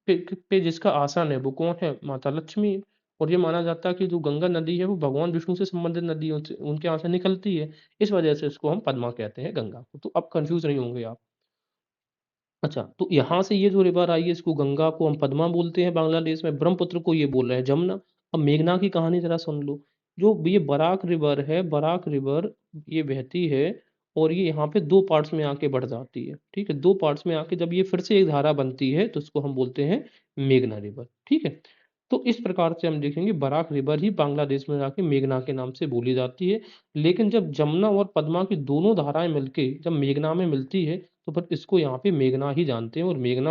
पे जिसका आसन है वो कौन है? माता लक्ष्मी। और ये माना जाता है कि जो गंगा नदी है वो भगवान विष्णु से संबंधित नदियों से उनके यहाँ से निकलती है, इस वजह से इसको हम पद्मा कहते हैं गंगा को। तो अब कंफ्यूज नहीं होंगे आप। अच्छा, तो यहाँ से ये जो रिवर आई है इसको गंगा को हम पद्मा बोलते हैं बांग्लादेश में, ब्रह्मपुत्र को ये बोल रहे हैं जमुना। अब मेघना की कहानी जरा सुन लो। जो ये बराक रिवर है, बराक रिवर ये बहती है और ये यहाँ पे दो पार्ट्स में आके बढ़ जाती है, ठीक है। दो पार्ट्स में आके जब ये फिर से एक धारा बनती है तो इसको हम बोलते हैं मेघना रिवर, ठीक है। तो इस प्रकार से हम देखेंगे बराक रिवर ही बांग्लादेश में जाके मेघना के नाम से बोली जाती है। लेकिन जब जमुना और पद्मा की दोनों धाराएं मिलके जब मेघना में मिलती है तो फिर इसको यहाँ पे मेघना ही जानते हैं, और मेघना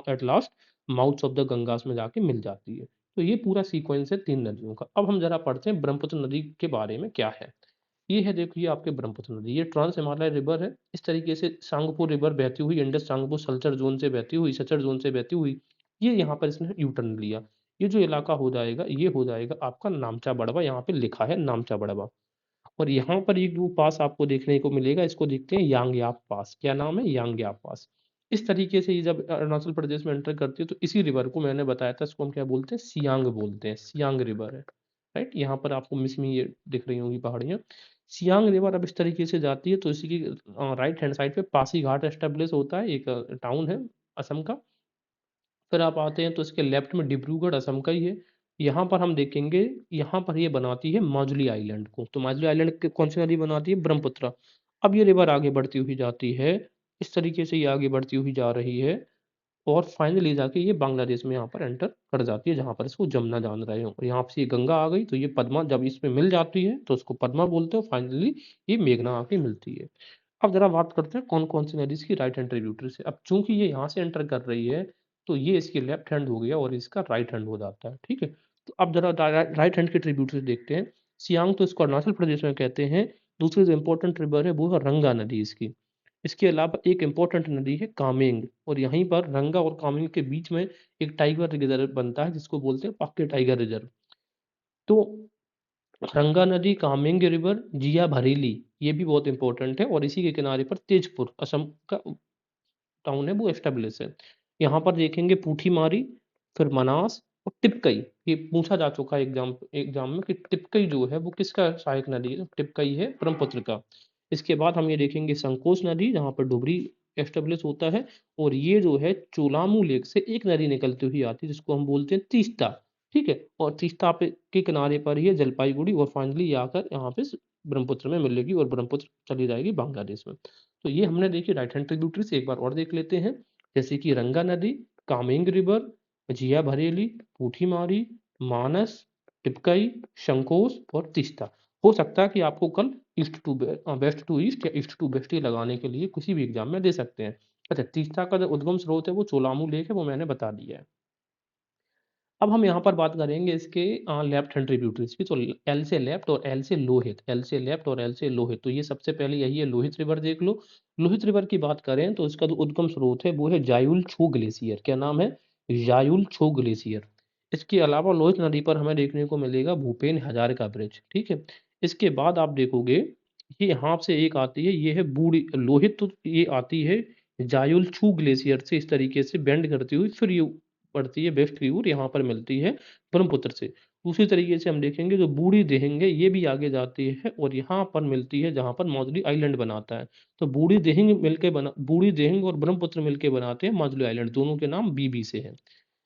at last mouth of the Gangas में जाके मिल जाती है। तो ये पूरा सीक्वेंस है 3 नदियों का। अब हम जरा पढ़ते हैं ब्रह्मपुत्र नदी के बारे में क्या है। ये है, देखो ये आपके ब्रह्मपुत्र नदी, ये ट्रांस हिमालय रिवर है। इस तरीके से सांगपो रिवर बहती हुई इंडस सांगपो सल्चर जोन से बहती हुई, सचर जोन से बहती हुई, ये यहाँ पर इसने यू टर्न लिया। ये जो इलाका हो जाएगा ये हो जाएगा आपका नामचा बड़वा, यहाँ पे लिखा है नामचा बड़वा। और यहाँ पर एक जो पास आपको देखने को मिलेगा, इसको देखते हैं यांगयाप पास। क्या नाम है? यांगयाप पास। इस तरीके से ये जब अरुणाचल प्रदेश में एंटर करती है तो इसी रिवर को मैंने बताया था, इसको हम क्या बोलते हैं? सियांग बोलते हैं, सियांग रिवर है, राइट। यहाँ पर आपको मिस में ये दिख रही होंगी पहाड़ियाँ। सियांग रिवर अब इस तरीके से जाती है तो इसी की राइट हैंड साइड पे पासी घाट एस्टेब्लिश होता है, एक टाउन है असम का। फिर आप आते हैं तो इसके लेफ्ट में डिब्रूगढ़ असम का ही है। यहाँ पर हम देखेंगे, यहाँ पर ये बनाती है माजुली आइलैंड को। तो माजुली आइलैंड कौन सी नदी बनाती है? ब्रह्मपुत्र। अब ये रिवर आगे बढ़ती हुई जाती है, इस तरीके से ये आगे बढ़ती हुई जा रही है और फाइनली जाके ये बांग्लादेश में यहाँ पर एंटर कर जाती है, जहाँ पर इसको जमुना जान रहे हो। और यहाँ से ये गंगा आ गई तो ये पद्मा जब इसमें मिल जाती है तो उसको पद्मा बोलते हैं। फाइनली ये मेघना आके मिलती है। अब जरा बात करते हैं कौन कौन सी नदी इसकी राइट हैंड ट्रिब्यूटरी से। अब चूंकि ये यहाँ से एंटर कर रही है तो ये इसकी लेफ्ट हैंड हो गया और इसका राइट हैंड हो जाता है, ठीक है। तो अब जरा राइट हैंड की ट्रिब्यूटरी देखते हैं। सियांग तो इसको अरुणाचल प्रदेश में कहते हैं। दूसरी जो इंपॉर्टेंट रिवर है वो है रंगा नदी इसकी। इसके अलावा एक इम्पोर्टेंट नदी है कामेंग, और यहीं पर रंगा और कामेंग के बीच में एक टाइगर रिजर्व बनता है जिसको बोलते हैं पक्के टाइगर रिजर्व। तो रंगा नदी, कामेंग रिवर, जिया भरेली, ये भी बहुत इंपॉर्टेंट है। और इसी के किनारे पर तेजपुर असम का टाउन है वो एस्टेब्लिश है। यहाँ पर देखेंगे पूठीमारी, फिर मनास और टिपकई। ये पूछा जा चुका है एग्जाम एग्जाम में कि टिपकई जो है वो किसका सहायक नदी है, तो टिपकई है ब्रह्मपुत्र का। इसके बाद हम ये देखेंगे संकोच नदी, जहाँ पर डुबरी एस्टेब्लिश होता है। और ये जो है चोलामू लेक से एक नदी निकलती हुई आती है जिसको हम बोलते हैं तीस्ता, ठीक है। और तीस्ता पे के किनारे पर ही है जलपाईगुड़ी, और फाइनली ये आकर यहाँ पे ब्रह्मपुत्र में मिलेगी और ब्रह्मपुत्र चली जाएगी बांग्लादेश में। तो ये हमने देखी राइट हैंड ट्रिब्यूटरी से। एक बार और देख लेते हैं, जैसे कि रंगा नदी, कामेंग रिवर, जिया भरेली, पूठीमारी, मानस, टिपकई, शंकोस और तीस्ता। हो सकता है कि आपको कल east to west to east या ईस्ट टू वेस्ट लगाने के लिए किसी भी एग्जाम में दे सकते हैं। अच्छा, तीस्ता का जो उद्गम स्रोत है वो चोलामू लेक है, वो मैंने बता दिया है। अब हम यहाँ पर बात करेंगे इसके लेफ्ट हैंड ट्रिब्यूटरीज की। तो एल से लेफ्ट और एल से लोहित, एल से लेफ्ट और एल से लोहित। तो ये सबसे पहले यही है, लोहित रिवर देख लो। लोहित रिवर की बात करें तो इसका जो उद्गम स्रोत है वो है जायुल छू ग्लेशियर। क्या नाम है? जायुल छू ग्लेशियर। इसके अलावा लोहित नदी पर हमें देखने को मिलेगा भूपेन हजारिका ब्रिज, ठीक है। इसके बाद आप देखोगे ये यहाँ से एक आती है, ये है बूढ़ी लोहित। तो ये आती है जायुल छू ग्लेशियर से इस तरीके से बेंड करती हुई, फिर ये पड़ती है वेस्ट की ओर, यहाँ पर मिलती है ब्रह्मपुत्र से। उसी तरीके से हम देखेंगे जो बूढ़ी देहिंग है ये भी आगे जाती है और यहाँ पर मिलती है जहाँ पर मौजली आइलैंड बनाता है। तो बूढ़ी देहिंग और ब्रह्मपुत्र मिलके बनाते हैं मौजली आइलैंड, दोनों के नाम बीबी से है।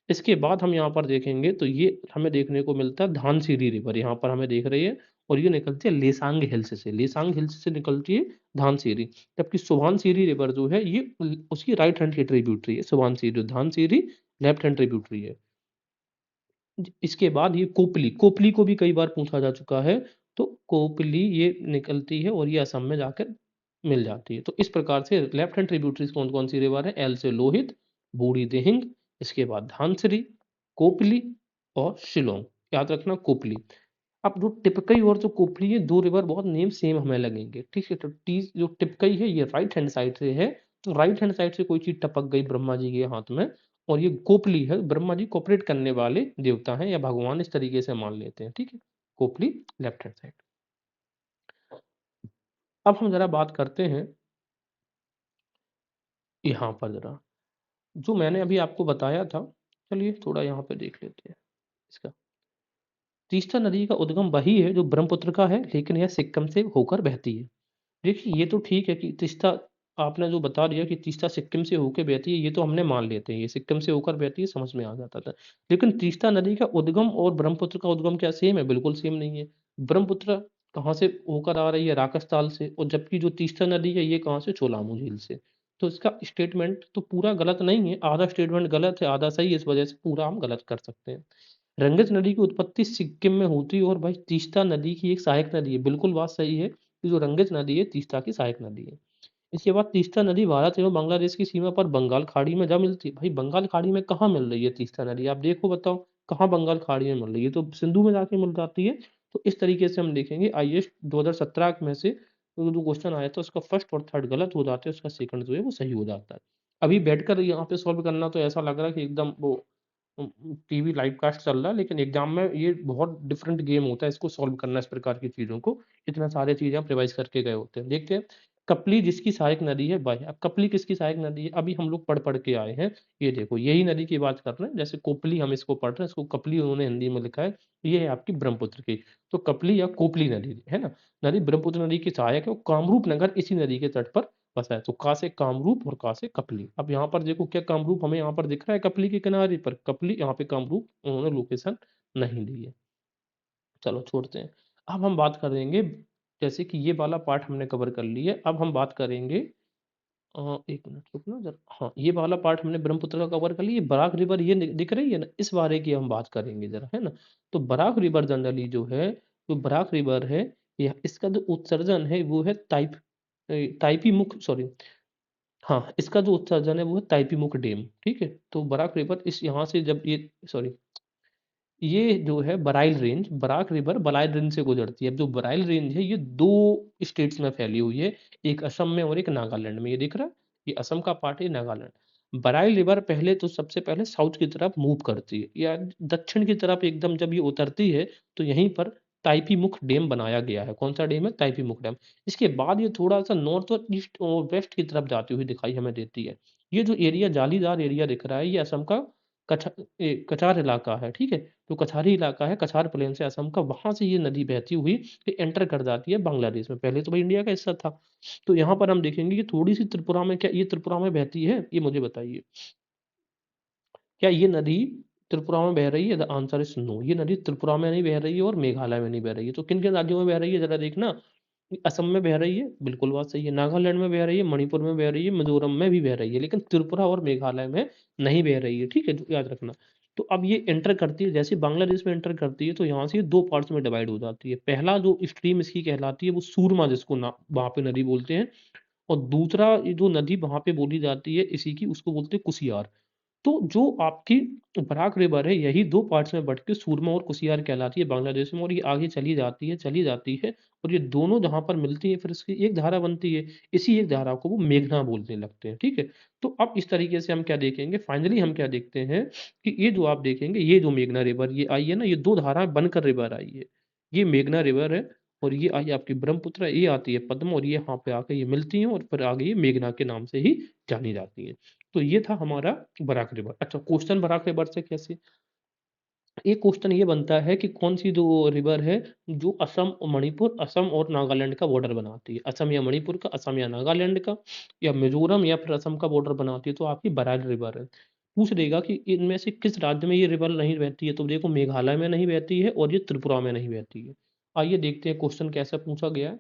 इसके बाद हम यहाँ पर देखेंगे तो ये हमें देखने को मिलता है धानसिरी रिवर, यहाँ पर हमें देख रही है। और ये निकलती है लेसांग हिल्स से, लेसांग हिल्स से निकलती है धानसिरी। जबकि सुभानसिरी रिवर जो है ये उसकी राइट हैंड की ट्रिब्यूटरी है। सुभानसिरी, धानसिरी लेफ्ट हैंड ट्रिब्यूटरी है। इसके बाद ये कोपली, कोपली को भी कई बार पूछा जा चुका है। तो कोपली ये निकलती है और ये असम में जाकर मिल जाती है। तो इस प्रकार से लेफ्ट हैंड ट्रिब्यूटरीज कौन कौन सी रिवर है? एल से लोहित, बूढ़ी दिहिंग, इसके बाद धानसिरी, कोपली और शिलोंग। याद रखना कोपली। अब जो टिपकई और जो कोपली है, दो रिवर बहुत नेम सेम हमें लगेंगे, ठीक है। तो टी जो टिपकई है ये राइट हैंड साइड से है। तो राइट हैंड साइड से कोई चीज टपक गई ब्रह्मा जी के हाथ में। और ये कोपली है, ब्रह्मा जी कोऑपरेट करने वाले देवता हैं या भगवान, इस तरीके से मान लेते हैं, ठीक है। Kopili left hand side. अब हम जरा बात करते हैं यहाँ पर जरा जो मैंने अभी आपको बताया था। चलिए थोड़ा यहाँ पे देख लेते हैं इसका। तीस्ता नदी का उद्गम वही है जो ब्रह्मपुत्र का है, लेकिन यह सिक्किम से होकर बहती है। देखिए ये तो ठीक है कि तीस्ता, आपने जो बता दिया कि तीस्ता सिक्किम से होकर बहती है, ये तो हमने मान लेते हैं, ये सिक्किम से होकर बहती है, समझ में आ जाता था। लेकिन तीस्ता नदी का उद्गम और ब्रह्मपुत्र का उद्गम क्या सेम है? बिल्कुल सेम नहीं है। ब्रह्मपुत्र कहाँ से होकर आ रही है? राकस ताल से। और जबकि जो तीस्ता नदी है ये कहाँ से? छोलामू झील से। तो इसका स्टेटमेंट तो पूरा गलत नहीं है, आधा स्टेटमेंट गलत है आधा सही है, इस वजह से पूरा हम गलत कर सकते हैं। रंगत नदी की उत्पत्ति सिक्किम में होती है और भाई तीस्ता नदी की एक सहायक नदी है, बिल्कुल बात सही है कि जो रंगत नदी है तीस्ता की सहायक नदी है। इसके बाद तीस्ता नदी भारत एवं बांग्लादेश की सीमा पर बंगाल खाड़ी में जा मिलती है। भाई बंगाल खाड़ी में कहाँ मिल रही है तीस्ता नदी? आप देखो बताओ कहाँ बंगाल खाड़ी में मिल रही है? तो सिंधु में जाके मिल जाती है। तो इस तरीके से हम देखेंगे आईएएस 2017 में से जो क्वेश्चन आया था उसका फर्स्ट और थर्ड गलत हो जाते हैं, उसका सेकंड जो है वो सही हो जाता है। अभी बैठकर यहाँ पे सॉल्व करना तो ऐसा लग रहा है कि एकदम वो टीवी लाइव कास्ट चल रहा है, लेकिन एग्जाम में ये बहुत डिफरेंट गेम होता है इसको सॉल्व करना, इस प्रकार की चीजों को। इतना सारे चीजें आप रिवाइज करके गए होते हैं। देखते हैं कपली जिसकी सहायक नदी है भाई। अब कपली किसकी सहायक नदी है? अभी हम लोग पढ़ पढ़ के आए हैं। ये देखो यही नदी की बात कर रहे हैं, जैसे कोपली हम इसको पढ़ रहे हैं, इसको कपली उन्होंने हिंदी में लिखा है। ये है आपकी ब्रह्मपुत्र की। तो कपली या कोपली नदी है ना, नदी ब्रह्मपुत्र नदी की सहायक है। और कामरूप नगर इसी नदी के तट पर बसा है। तो का से कामरूप और का से कपली। अब यहाँ पर देखो क्या कामरूप हमें यहाँ पर दिख रहा है कपली के किनारे पर? कपली, यहाँ पे कामरूप उन्होंने लोकेशन नहीं दी है। चलो छोड़ते हैं। अब हम बात करेंगे, जैसे कि ये वाला पार्ट हमने कवर कर लिया, अब हम बात करेंगे एक मिनट रुकना जरा। हाँ, ये वाला पार्ट हमने ब्रह्मपुत्र का कवर कर लिया। बराक रिवर ये दिख रही है ना, इस बारे की हम बात करेंगे जरा, है ना। तो बराक रिवर जनरली जो है, जो बराक रिवर है, या इसका जो उत्सर्जन है वो है ताइपी मुख, सॉरी, हाँ, इसका जो उत्सर्जन है वो है ताइपी मुख डैम, ठीक है। तो बराक रिवर इस यहाँ से जब ये, सॉरी, ये जो है बराइल रेंज, बराक रिवर बराइल रेंज से गुजरती है। अब जो बराइल रेंज है ये दो स्टेट्स में फैली हुई है, एक असम में और एक नागालैंड में। ये दिख रहा है, ये असम का पार्ट है, नागालैंड। बराइल रिवर पहले तो सबसे पहले साउथ की तरफ मूव करती है या दक्षिण की तरफ एकदम जब ये उतरती है, तो यहीं पर ताइपी मुख डैम बनाया गया है। कौन सा डैम है? ताइपी मुख डैम। इसके बाद ये थोड़ा सा नॉर्थ और ईस्ट और वेस्ट की तरफ जाती हुई दिखाई हमें देती है। ये जो एरिया जालीदार एरिया दिख रहा है, ये असम का कछार इलाका है, ठीक है। जो कछारी इलाका है, कछार प्लेन से असम का, वहां से ये नदी बहती हुई एंटर कर जाती है बांग्लादेश में। पहले तो भाई इंडिया का हिस्सा था। तो यहाँ पर हम देखेंगे कि थोड़ी सी त्रिपुरा में, क्या ये त्रिपुरा में बहती है? ये मुझे बताइए, क्या ये नदी त्रिपुरा में बह रही है? The answer is no. ये नदी त्रिपुरा में नहीं बह रही है और मेघालय में नहीं बह रही है। तो किन किन राज्यों में बह रही है जरा देखना। असम में बह रही है, बिल्कुल बात सही है। नागालैंड में बह रही है, मणिपुर में बह रही है, मिजोरम में भी बह रही है, लेकिन त्रिपुरा और मेघालय में नहीं बह रही है, ठीक है, याद रखना। तो अब ये एंटर करती है, जैसे बांग्लादेश में एंटर करती है, तो यहाँ से ये दो पार्ट्स में डिवाइड हो जाती है। पहला जो स्ट्रीम इसकी कहलाती है वो सूरमा, जिसको ना वहां पे नदी बोलते हैं, और दूसरा ये जो नदी वहां पे बोली जाती है इसी की, उसको बोलते हैं कुसियार। तो जो आपकी बराक रिवर है, यही दो पार्ट्स में बट के सूरमा और कुसियार कहलाती है बांग्लादेश में, और ये आगे चली जाती है, चली जाती है, और ये दोनों जहां पर मिलती है फिर इसकी एक धारा बनती है। इसी एक धारा को वो मेघना बोलने लगते हैं, ठीक है। तो अब इस तरीके से हम क्या देखेंगे, फाइनली हम क्या देखते हैं कि ये जो आप देखेंगे, ये जो मेघना रिवर ये आई है ना, ये दो धाराएं बनकर रिवर आई है। ये मेघना रिवर है, और ये आई आपकी ब्रह्मपुत्र, ये आती है पद्मा, और ये यहाँ पे आके ये मिलती हैं, और फिर आगे ये मेघना के नाम से ही जानी जाती है। तो ये था हमारा बराक रिवर। अच्छा, क्वेश्चन बराक रिवर से कैसे, एक क्वेश्चन ये बनता है कि कौन सी जो रिवर है जो असम और मणिपुर, असम और नागालैंड का बॉर्डर बनाती है। असम या मणिपुर का, असम या नागालैंड का, या मिजोरम या फिर असम का बॉर्डर बनाती है, तो आपकी बराक रिवर है। पूछ देगा कि इनमें से किस राज्य में ये रिवर नहीं बहती है, तो देखो मेघालय में नहीं बहती है और ये त्रिपुरा में नहीं बहती है। आइए देखते हैं क्वेश्चन कैसे पूछा गया है।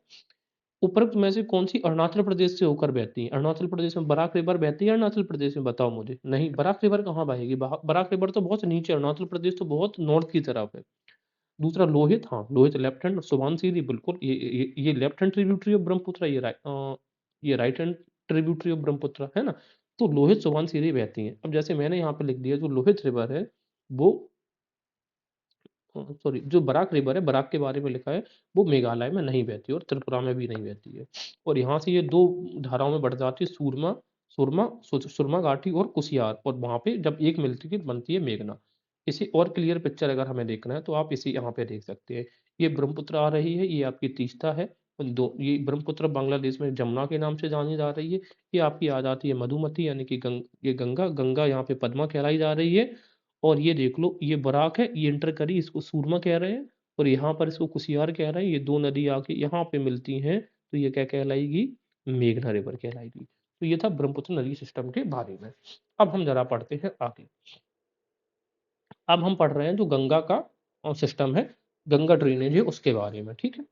उपरोक्त में से कौन सी अरुणाचल प्रदेश से होकर बहती है? अरुणाचल प्रदेश में बराक रिवर बहती है अरुणाचल प्रदेश में? बताओ मुझे। नहीं, बराक रिवर कहाँ बहेगी? बराक रिवर तो बहुत नीचे, अरुणाचल प्रदेश तो बहुत नॉर्थ की तरफ है। दूसरा लोहित, हाँ लोहित लेफ्ट हैंड, सुबनसिरी बिल्कुल, ये left hand tributary of Brahmaputra, ये right hand tributary of Brahmaputra, है ना। तो लोहित सुबनसिरी बहती हैं। अब जैसे मैंने यहाँ पे लिख दिया, जो लोहित रिवर है वो, सॉरी, जो बराक रिवर है, बराक के बारे में लिखा है, वो मेघालय में नहीं बहती और त्रिपुरा में भी नहीं बहती है। और यहाँ से ये दो धाराओं में बढ़ जाती है, सूरमा, सुरमा घाटी और कुसियार, और वहां पे जब एक मिलती है बनती है मेघना। इसी और क्लियर पिक्चर अगर हमें देखना है तो आप इसी यहाँ पे देख सकते हैं। ये ब्रह्मपुत्र आ रही है, ये आपकी तीस्ता है। दो, ये ब्रह्मपुत्र बांग्लादेश में जमुना के नाम से जानी जा रही है। ये आपकी आ जाती है मधुमती, यानी कि ये गंगा, गंगा यहाँ पे पद्मा कहलाई जा रही है। और ये देख लो, ये बराक है, ये इंटर करी, इसको सूरमा कह रहे हैं, और यहाँ पर इसको कुसियार कह रहे हैं। ये दो नदी आके यहाँ पे मिलती हैं, तो ये क्या कहलाएगी? मेघना रिवर कहलाएगी। तो ये था ब्रह्मपुत्र नदी सिस्टम के बारे में। अब हम जरा पढ़ते हैं आगे। अब हम पढ़ रहे हैं जो गंगा का सिस्टम है, गंगा ड्रेनेज है, उसके बारे में, ठीक है।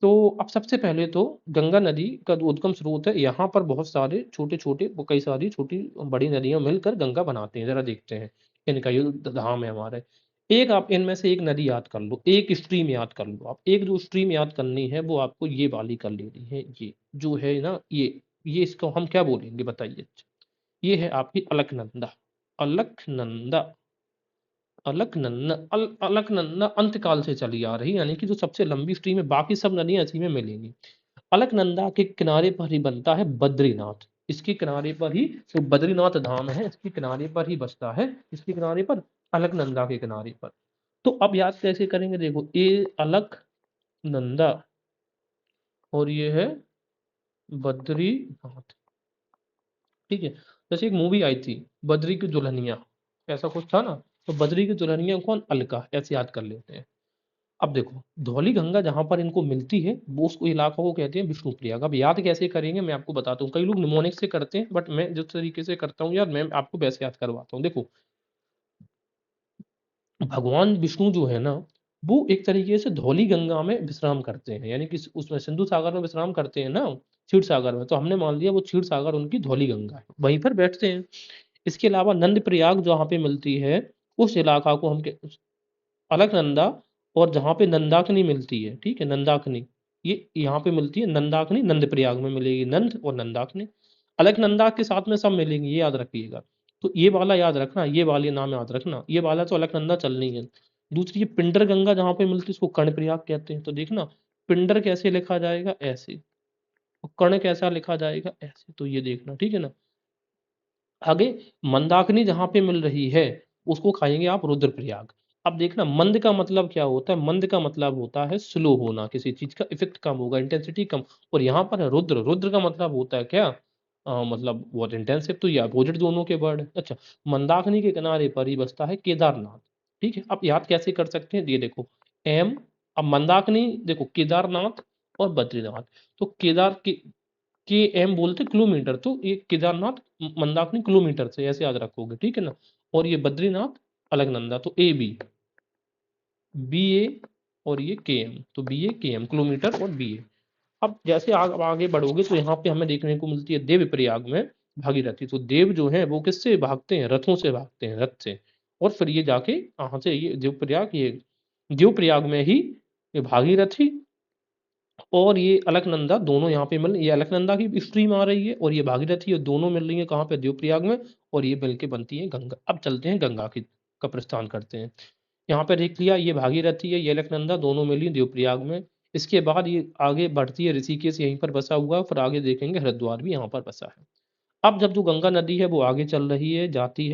तो अब सबसे पहले तो गंगा नदी का जो उद्गम स्रोत है, यहाँ पर बहुत सारे छोटे छोटे, कई सारी छोटी बड़ी नदियां मिलकर गंगा बनाते हैं। जरा देखते हैं, इनका ये धाम है हमारे। एक आप इनमें से एक नदी याद कर लो, एक स्ट्रीम याद कर लो। आप एक जो स्ट्रीम याद करनी है वो आपको ये वाली कर लेनी है। ये जो है ना, ये इसको हम क्या बोलेंगे बताइए? ये है आपकी अलकनंदा। अलकनंदा, अलकनंदा, अलकनंदा अंतकाल से चली आ रही, यानी कि जो सबसे लंबी स्ट्रीम है, बाकी सब नदियां इसी में मिलेंगी। अलकनंदा के किनारे पर ही बनता है बद्रीनाथ। इसके किनारे पर ही जो बद्रीनाथ धाम है, इसके किनारे पर ही बसता है। इसके किनारे पर, अलकनंदा के किनारे पर। तो अब याद कैसे करेंगे? देखो, ये अलकनंदा और ये है बद्रीनाथ, ठीक है। जैसे एक मूवी आई थी, बद्री की दुल्हनिया, ऐसा कुछ था ना। तो बद्री की दुल्हनिया कौन? अलका, ऐसे याद कर लेते हैं। अब देखो, धौली गंगा जहां पर इनको मिलती है, वो उसको इलाका को कहते हैं विष्णुप्रिया। अब याद कैसे करेंगे मैं आपको बताता हूँ। कई लोग निमोनिक से करते हैं, बट मैं जिस तरीके से करता हूँ यार, मैं आपको वैसे याद करवाता हूँ। देखो, भगवान विष्णु जो है ना, वो एक तरीके से धौली गंगा में विश्राम करते हैं, यानी कि उसमें सिंधु सागर में विश्राम करते हैं ना क्षीर सागर में, तो हमने मान लिया वो क्षीर सागर उनकी धौली गंगा है, वहीं पर बैठते हैं। इसके अलावा नंद प्रयाग जहाँ पे मिलती है उस इलाका को हम अलकनंदा, और जहाँ पे नंदाकिनी मिलती है, ठीक है, नंदाकिनी ये यहाँ पे मिलती है, नंदाकिनी नंद प्रयाग में मिलेगी, नंद और नंदाकिनी। अलकनंदा के साथ में सब मिलेंगे, ये याद रखिएगा। तो ये वाला याद रखना, ये वाले नाम याद रखना, ये वाला तो अलकनंदा चलनी है। दूसरी ये पिंडर गंगा जहाँ पे मिलती है उसको कर्ण प्रयाग कहते हैं। तो देखना पिंडर कैसे लिखा जाएगा, ऐसे, और कर्ण कैसा लिखा जाएगा, ऐसे। तो ये देखना, ठीक है ना। आगे मंदाकिनी जहाँ पे मिल रही है उसको खाएंगे आप रुद्रप्रयाग। अब देखना मंद का मतलब क्या होता है, मंद का मतलब होता है स्लो होना, किसी चीज का इफेक्ट कम होगा, इंटेंसिटी कम। और यहाँ पर है रुद्र, रुद्र का मतलब होता है क्या, मतलब बहुत इंटेंसिव। तो ये अपोजिट दोनों के वर्ड है। अच्छा, मंदाकिनी के किनारे पर ही बसता है केदारनाथ, ठीक है। अब याद कैसे कर सकते हैं, ये देखो एम, अब मंदाकिनी देखो केदारनाथ और बद्रीनाथ, तो केदार के एम बोलते किलोमीटर, तो ये केदारनाथ मंदाकिनी किलोमीटर से ऐसे याद रखोगे, ठीक है ना। और ये बद्रीनाथ अलकनंदा, तो ए बी ए और ये के एम, तो बी ए के एम किलोमीटर और बी ए। अब जैसे आगे बढ़ोगे तो यहाँ पे हमें देखने को मिलती है देव प्रयाग में भागीरथी। तो देव जो है वो किससे भागते हैं, रथों से भागते हैं, रथ से। और फिर ये जाके यहाँ से ये देव प्रयाग में ही ये भागीरथी और ये अलकनंदा दोनों यहाँ पे मिल, ये अलकनंदा की स्ट्रीम आ रही है और ये भागीरथी, ये दोनों मिल रही है कहाँ पे, देवप्रयाग में। और ये मिलके बनती है गंगा। अब चलते हैं गंगा की का प्रस्थान करते हैं। यहाँ पे देख लिया, ये भागीरथी है, ये अलकनंदा, दोनों मिली देवप्रयाग में। इसके बाद ये आगे बढ़ती है ऋषिकेश, यहीं पर बसा हुआ है। फिर आगे देखेंगे हरिद्वार भी यहाँ पर बसा है। अब जब जो गंगा नदी है वो आगे चल रही है, जाती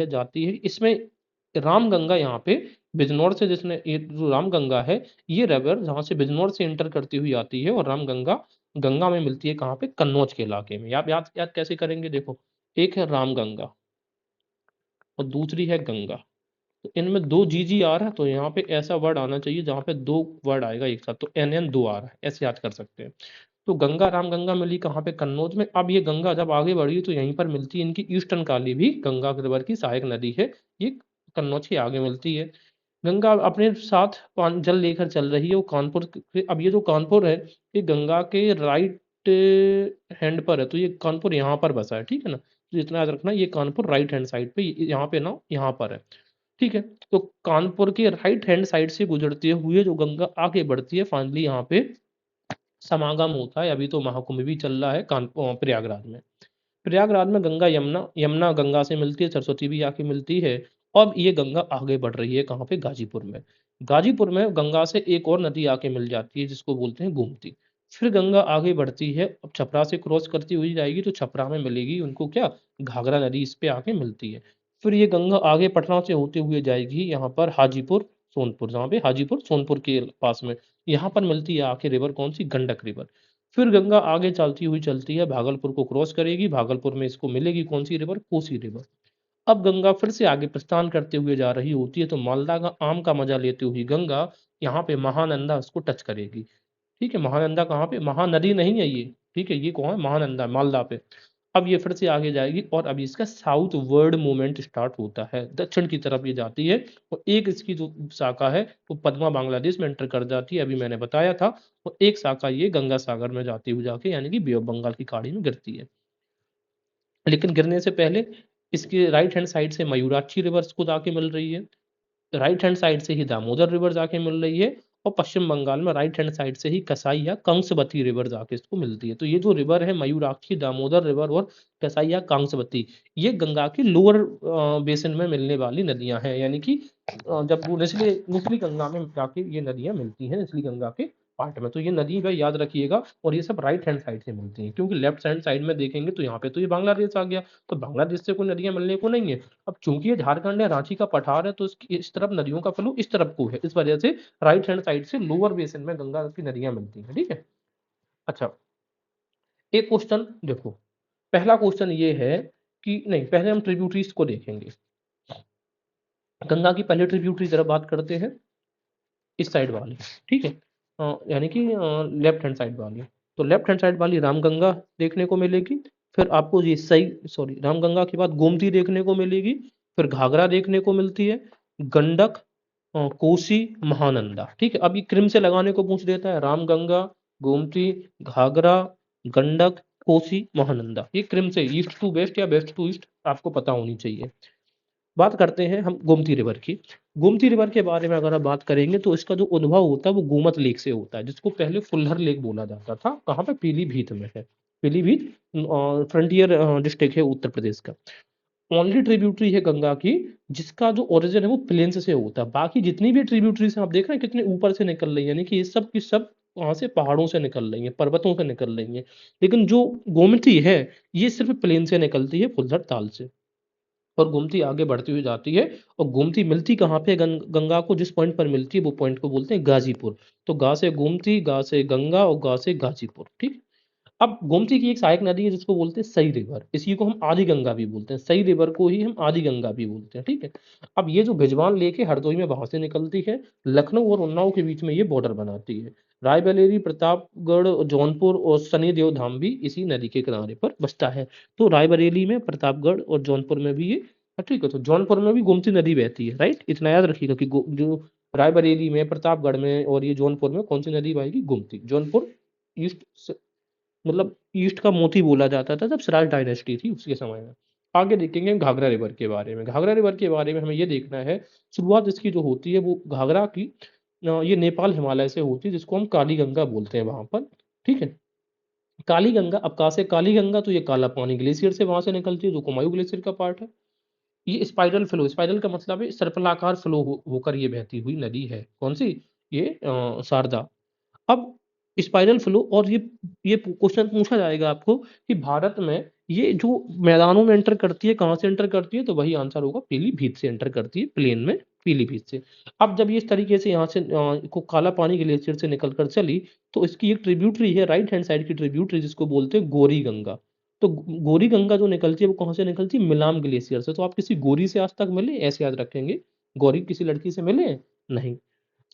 है इसमें रामगंगा यहाँ पे बिजनौर से, जिसने ये जो रामगंगा है, ये रिवर जहाँ से बिजनौर से एंटर करती हुई आती है, और रामगंगा गंगा में मिलती है कहाँ पे, कन्नौज के इलाके में। आप याद याद कैसे करेंगे, देखो एक है रामगंगा और दूसरी है गंगा। तो इनमें दो जी आ रहा है, तो यहाँ पे ऐसा वर्ड आना चाहिए जहाँ पे दो वर्ड आएगा एक साथ, तो एन दो आ रहा है, ऐसे याद कर सकते हैं। तो गंगा रामगंगा मिली कहाँ पे, कन्नौज में। अब ये गंगा जब आगे बढ़ी तो यहीं पर मिलती है इनकी ईस्टर्न काली भी, गंगा रिवर की सहायक नदी है, ये कन्नौज के आगे मिलती है। गंगा अपने साथ जल लेकर चल रही है, वो कानपुर अब ये जो कानपुर है ये गंगा के राइट हैंड पर है, तो ये कानपुर यहाँ पर बसा है, ठीक है ना। तो इतना याद रखना, ये कानपुर राइट हैंड साइड पे, यहाँ पे ना यहाँ पर है, ठीक है। तो कानपुर के राइट हैंड साइड से गुजरते हुए जो गंगा आगे बढ़ती है, फाइनली यहाँ पे समागम होता है। अभी तो महाकुंभ भी चल रहा है कानपुर प्रयागराज में। प्रयागराज में गंगा यमुना, यमुना गंगा से मिलती है, सरस्वती भी आके मिलती है। अब ये गंगा आगे बढ़ रही है कहाँ पे, गाजीपुर में। गाजीपुर में गंगा से एक और नदी आके मिल जाती है जिसको बोलते हैं गोमती। फिर गंगा आगे बढ़ती है, अब छपरा से क्रॉस करती हुई जाएगी तो छपरा में मिलेगी उनको क्या, घाघरा नदी इस पे आके मिलती है। फिर ये गंगा आगे पटना से होते हुए जाएगी यहाँ पर हाजीपुर सोनपुर, जहाँ पे हाजीपुर सोनपुर के पास में, यहाँ पर मिलती है आके रिवर, कौन सी, गंडक रिवर। फिर गंगा आगे चलती है भागलपुर को क्रॉस करेगी, भागलपुर में इसको मिलेगी कौन सी रिवर, कोसी रिवर। अब गंगा फिर से आगे प्रस्थान करते हुए जा रही होती है, तो मालदा का आम का मजा लेते हुए गंगा यहाँ पे महानंदा उसको टच करेगी, ठीक है। महानंदा कहाँ पे, महानदी नहीं है ये, ठीक है, ये कौन है, महानंदा मालदा पे। अब ये फिर से आगे जाएगी और अभी इसका साउथ वर्ड मूवमेंट स्टार्ट होता है, दक्षिण की तरफ ये जाती है। और एक इसकी जो शाखा है वो पद्मा बांग्लादेश में एंटर कर जाती है, अभी मैंने बताया था। और एक शाखा ये गंगा सागर में जाती हुई जाके यानी कि बे ऑफ बंगाल की खाड़ी में गिरती है। लेकिन गिरने से पहले इसके राइट हैंड साइड से मयूराक्षी रिवर्स को जाके मिल रही है, राइट हैंड साइड से ही दामोदर रिवर जाके मिल रही है, और पश्चिम बंगाल में राइट हैंड साइड से ही कसाई या कंसबती रिवर जाके इसको मिलती है। तो ये जो रिवर है मयूराक्षी, दामोदर रिवर और कसाई या कांसबती, ये गंगा की लोअर बेसिन में मिलने वाली नदियां हैं, यानी कि जब वो निचले निचली गंगा में जाके ये नदियां मिलती हैं निचली गंगा के पार्ट में। तो ये नदी का याद रखिएगा, और ये सब राइट हैंड साइड से मिलती हैं, क्योंकि लेफ्ट हैंड साइड में देखेंगे तो यहाँ पे तो ये बांग्लादेश आ गया, तो बांग्लादेश से कोई नदियां मिलने को नहीं है। अब चूंकि ये झारखंड है, रांची का पठार है, तो इसकी इस तरफ नदियों का फ्लो इस तरफ को है, इस वजह से राइट हैंड साइड से लोअर बेसिन में गंगा की नदियां मिलती हैं, ठीक है। अच्छा, एक क्वेश्चन देखो, पहला क्वेश्चन ये है कि नहीं, पहले हम ट्रिब्यूटरीज को देखेंगे। गंगा की पहले ट्रिब्यूटरी तरफ बात करते हैं, इस साइड वाली, ठीक है, यानी कि लेफ्ट हैंड साइड वाली। तो लेफ्ट हैंड साइड वाली रामगंगा देखने को मिलेगी। फिर आपको ये सही, सॉरी, रामगंगा के बाद गोमती देखने को मिलेगी। फिर घाघरा देखने को मिलती है, गंडक, कोसी, महानंदा। ठीक है, अब ये क्रम से लगाने को पूछ देता है, रामगंगा, गोमती, घाघरा, गंडक, कोसी, महानंदा। ये क्रम से ईस्ट टू वेस्ट या वेस्ट टू ईस्ट आपको पता होनी चाहिए। बात करते हैं हम गोमती रिवर की। गोमती रिवर के बारे में अगर आप बात करेंगे तो इसका जो उद्भव होता है वो गोमत लेक से होता है, जिसको पहले फुल्लर लेक बोला जाता था। कहाँ पे? पीलीभीत में है। पीलीभीत फ्रंटियर डिस्ट्रिक्ट है उत्तर प्रदेश का। ओनली ट्रिब्यूटरी है गंगा की जिसका जो ओरिजिन है वो प्लेन्स से होता है। बाकी जितनी भी ट्रिब्यूटरीज हैं आप देख रहे हैं कितने ऊपर से निकल रही है, यानी कि ये सब की सब वहां से पहाड़ों से निकल रही है, पर्वतों से निकल रही है। लेकिन जो गोमती है ये सिर्फ प्लेन से निकलती है, फुल्लर ताल से। और गोमती आगे बढ़ती हुई जाती है। और गोमती मिलती कहाँ पे? गंगा को जिस पॉइंट पर मिलती है वो पॉइंट को बोलते हैं गाजीपुर। तो गा से गोमती, गा से गंगा और गा से गाजीपुर। ठीक। अब गोमती की एक सहायक नदी है जिसको बोलते हैं सई रिवर, इसी को हम आदि गंगा भी बोलते हैं। सई रिवर को ही हम आदि गंगा भी बोलते हैं। ठीक है। अब ये जो भिजवान लेक है हरदोई में वहां से निकलती है, लखनऊ और उन्नाव के बीच में ये बॉर्डर बनाती है। रायबरेली, प्रतापगढ़, जौनपुर और शनिदेव धाम भी इसी नदी के किनारे पर बसता है। तो रायबरेली में, प्रतापगढ़ और जौनपुर में भी ये ठीक है। तो जौनपुर में भी गोमती नदी बहती है, राइट। इतना याद रखिएगा कि जो रायबरेली में, प्रतापगढ़ में और ये जौनपुर में कौन सी नदी बहेगी? गोमती। जौनपुर ईस्ट, मतलब ईस्ट का मोती बोला जाता था जब सिराज डायनेस्टी थी उसके समय में। आगे देखेंगे घाघरा रिवर के बारे में। घाघरा रिवर के बारे में हमें ये देखना है, शुरुआत इसकी जो होती है वो घाघरा की ये नेपाल हिमालय से होती है, जिसको हम काली गंगा बोलते हैं वहां पर। ठीक है। काली गंगा, अब कहाँ से काली गंगा? तो ये काला पानी ग्लेशियर से वहां से निकलती है, जो कुमायूं ग्लेशियर का पार्ट है। ये स्पाइरल फ्लो, स्पाइरल का मतलब है सर्पलाकार फ्लो होकर ये बहती हुई नदी है। कौन सी? ये शारदा। अब स्पाइरल फ्लो, और ये क्वेश्चन पूछा जाएगा आपको कि भारत में ये जो मैदानों में एंटर करती है कहाँ से एंटर करती है? तो वही आंसर होगा, पीलीभीत से एंटर करती है, प्लेन में पीलीभीत से। अब जब ये इस तरीके से यहाँ से को काला पानी ग्लेशियर से निकल कर चली, तो इसकी एक ट्रिब्यूटरी है, राइट हैंड साइड की ट्रिब्यूटरी, जिसको बोलते हैं गोरी गंगा। तो गोरी गंगा जो निकलती है वो कहाँ से निकलती है? मिलाम ग्लेशियर से। तो आप किसी गोरी से आज तक मिले? ऐसे याद रखेंगे, गौरी किसी लड़की से मिले हैं? नहीं।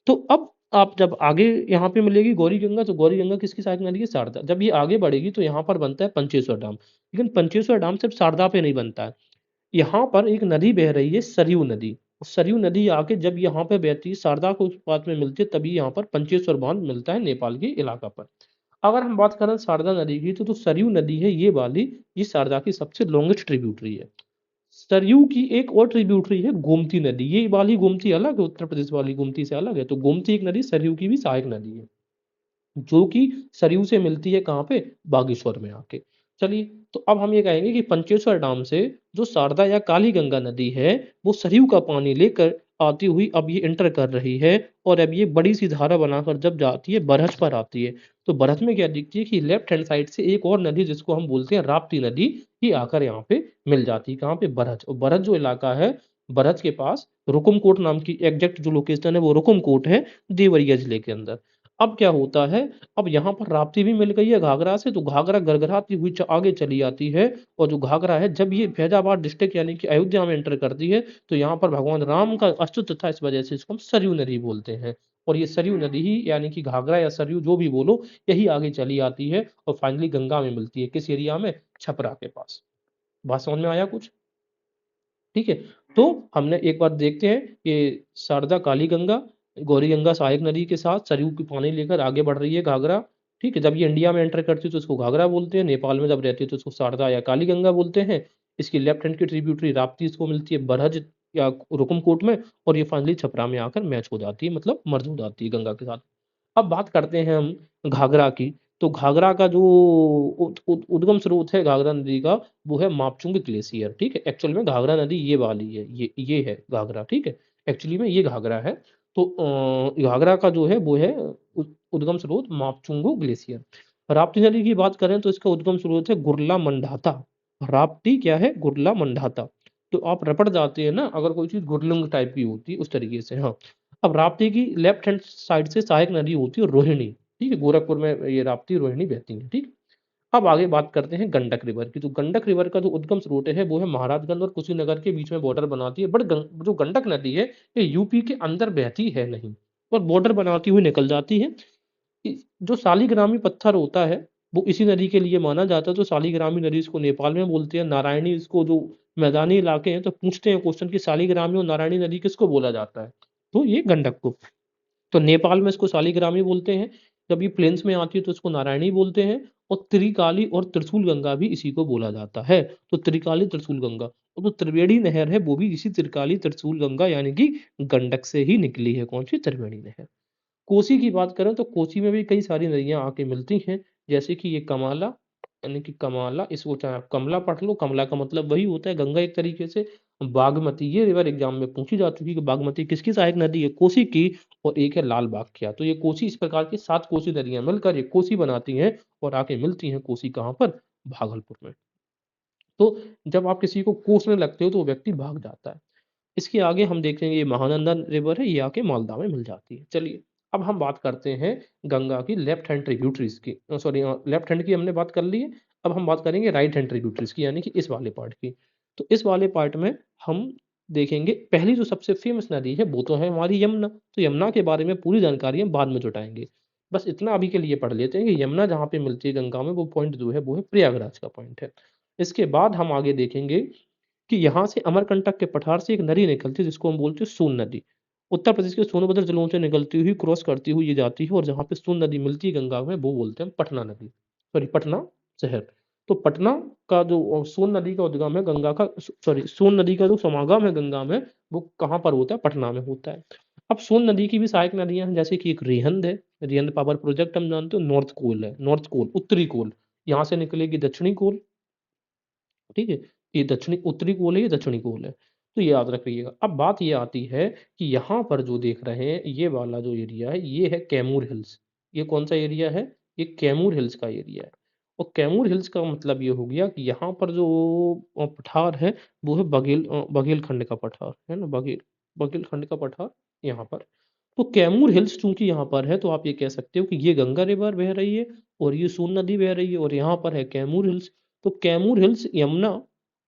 तो अब आप जब आगे यहाँ पे मिलेगी गौरी गंगा, तो गौरी गंगा किसकी सहायक नदी है? शारदा। जब ये आगे बढ़ेगी तो यहाँ पर बनता है पंचेश्वर डैम। लेकिन पंचेश्वर डैम सिर्फ शारदा पे नहीं बनता है, यहाँ पर एक नदी बह रही है, सरयू नदी। सरयू नदी आके जब यहाँ पे बहती है, शारदा को उस पास में मिलती है, तभी यहाँ पर पंचेश्वर बांध मिलता है नेपाल के इलाका पर। अगर हम बात करें शारदा नदी की, तो सरयू नदी है ये वाली, ये शारदा की सबसे लॉन्गेस्ट ट्रिब्यूटरी है। सरयू की एक और ट्रिब्यूटरी है गोमती नदी, ये वाली गोमती अलग है, उत्तर प्रदेश वाली गोमती से अलग है। तो गोमती एक नदी सरयू की भी सहायक नदी है, जो कि सरयू से मिलती है कहाँ पे? बागेश्वर में आके। चलिए, तो अब हम ये कहेंगे कि पंचेश्वर डैम से जो शारदा या काली गंगा नदी है वो सरयू का पानी लेकर आती हुई अब ये एंटर कर रही है, और अब ये बड़ी सी धारा बनाकर जब जाती है बरहज पर आती है। तो बरहज में क्या दिखती है कि लेफ्ट हैंड साइड से एक और नदी जिसको हम बोलते हैं राप्ती नदी, ये आकर यहाँ पे मिल जाती है। कहाँ पे? बरहज। और बरहज जो इलाका है, बरहज के पास रुकुमकोट नाम की एग्जैक्ट जो लोकेशन है वो रुकुमकोट है, देवरिया जिले के अंदर। अब क्या होता है, अब यहाँ पर राप्ती भी मिल गई है घाघरा से, तो घाघरा गड़गड़ाती हुई आगे चली आती है। और जो घाघरा है जब ये फैजाबाद डिस्ट्रिक्ट यानी कि अयोध्या में एंटर करती है, तो यहाँ पर भगवान राम का अस्तित्व था, इस वजह से इसको हम सरयू नदी बोलते हैं। और ये सरयू नदी ही, यानी कि घाघरा या सरयू जो भी बोलो, यही आगे चली आती है और फाइनली गंगा में मिलती है। किस एरिया में? छपरा के पास। बात समझ में आया कुछ? ठीक है। तो हमने एक बार देखते हैं कि शारदा काली गंगा, गौरी गंगा सहायक नदी के साथ सरयू की पानी लेकर आगे बढ़ रही है घाघरा। ठीक है। जब ये इंडिया में एंटर करती है तो इसको घाघरा बोलते हैं, नेपाल में जब रहती है तो इसको शारदा या काली गंगा बोलते हैं। इसकी लेफ्ट हैंड की ट्रिब्यूटरी राप्ती इसको मिलती है बरहज या रुकमकोट में, और ये फाइनली छपरा में आकर मैच हो जाती है, मतलब मर्ज हो जाती है गंगा के साथ। अब बात करते हैं हम घाघरा की। तो घाघरा का जो उद्गम स्रोत है घाघरा नदी का, वो है मापचुंग ग्लेशियर। ठीक है। एक्चुअल में घाघरा नदी ये वाली है, ये है घाघरा। ठीक है। एक्चुअली में ये घाघरा है। तो घाघरा का जो है वो है उद्गम स्रोत मापचुंगो ग्लेशियर। राप्ती नदी की बात करें तो इसका उद्गम स्रोत है गुरला मंडाता। राप्ती क्या है? गुरला मंडाता। तो आप रपट जाते हैं ना अगर कोई चीज गुरलुंग टाइप की होती है, उस तरीके से। हाँ। अब राप्ती की लेफ्ट हैंड साइड से सहायक नदी होती है रोहिणी। ठीक है। गोरखपुर में ये राप्ती रोहिणी बहती है। ठीक। अब आगे बात करते हैं गंडक रिवर की। तो गंडक रिवर का जो उद्गम स्रोत है वो है महाराजगंज और कुशीनगर के बीच में बॉर्डर बनाती है। बट जो गंडक नदी है ये यूपी के अंदर बहती है नहीं, और बॉर्डर बनाती हुई निकल जाती है। जो सालीग्रामी पत्थर होता है वो इसी नदी के लिए माना जाता है। तो सालीग्रामी नदी इसको नेपाल में बोलते हैं। नारायणी इसको, जो मैदानी इलाके हैं तो पूछते हैं क्वेश्चन कि सालीग्रामी और नारायणी नदी किसको बोला जाता है? तो ये गंडक को। तो नेपाल में इसको शालिग्रामी बोलते हैं, जब ये प्लेन्स में आती है तो इसको नारायणी बोलते हैं, और त्रिकाली और त्रिशूल गंगा भी इसी को बोला जाता है। तो त्रिकाली त्रिशूल गंगा, और जो त्रिवेणी नहर है वो भी इसी त्रिकाली त्रिशूल गंगा यानी कि गंडक से ही निकली है। कौन सी? त्रिवेणी नहर। कोसी की बात करें तो कोसी में भी कई सारी नदियाँ आके मिलती हैं, जैसे कि ये कमाला, यानी कि कमाला, इसको चाहे आप कमला पढ़ लो, कमला का मतलब वही होता है गंगा एक तरीके से। बागमती, ये रिवर एग्जाम में पूछी जा चुकी है कि बागमती किसकी सहायक नदी है? कोसी की। और एक है लाल बाग क्या, तो ये कोसी, इस प्रकार की 7 कोसी नदियां मिलकर ये कोसी बनाती हैं, और आके मिलती हैं कोसी कहाँ पर? भागलपुर में। तो जब आप किसी को कोसने लगते हो तो वो व्यक्ति भाग जाता है। इसके आगे हम देखेंगे ये महानंदा रिवर है, ये आके मालदा में मिल जाती है। चलिए, अब हम बात करते हैं गंगा की लेफ्ट हैंड ट्रिब्यूटरीज की। सॉरी, लेफ्ट हैंड की हमने बात कर ली है। अब हम बात करेंगे राइट हैंड ट्रिब्यूटरीज की, यानी कि इस वाले पार्ट की। तो इस वाले पार्ट में हम देखेंगे पहली जो सबसे फेमस नदी है वो तो है हमारी यमुना। तो यमुना के बारे में पूरी जानकारी हम बाद में जुटाएंगे। बस इतना अभी के लिए पढ़ लेते हैं कि यमुना जहाँ पे मिलती है गंगा में, वो पॉइंट जो है वो है प्रयागराज का पॉइंट है। इसके बाद हम आगे देखेंगे कि यहाँ से अमरकंटक के पठार से एक नदी निकलती है जिसको हम बोलते हैं सोन नदी। उत्तर प्रदेश के सोनभद्र जिलों से निकलती हुई क्रॉस करती हुई ये जाती है, और जहाँ पे सोन नदी मिलती है गंगा में वो बोलते हैं पटना नदी, सॉरी पटना शहर। तो पटना का जो सोन नदी का उद्गम है गंगा का, सॉरी सोन नदी का जो समागम है गंगा में, वो कहाँ पर होता है? पटना में होता है। अब सोन नदी की भी सहायक नदियां हैं, जैसे कि एक रिहंद है, रिहंद पावर प्रोजेक्ट हम जानते हो, नॉर्थ कोल है, नॉर्थ कोल उत्तरी कोल, यहाँ से निकलेगी दक्षिणी कोल, ठीक है? ये दक्षिणी उत्तरी कोल है, ये दक्षिणी कोल है। तो ये याद रखिएगा। अब बात ये आती है कि यहाँ पर जो देख रहे हैं ये वाला जो एरिया है ये है कैमूर हिल्स। ये कौन सा एरिया है? ये कैमूर हिल्स का एरिया है। और कैमूर हिल्स का मतलब ये हो गया कि यहाँ पर जो पठार है वो है बघेल खंड का पठार है ना, बघेल बघेल खंड का पठार यहाँ पर। तो कैमूर हिल्स चूंकि यहाँ पर है तो आप ये कह सकते हो कि ये गंगा रिवर बह रही है और ये सोन नदी बह रही है, और यहाँ पर है कैमूर हिल्स। तो कैमूर हिल्स यमुना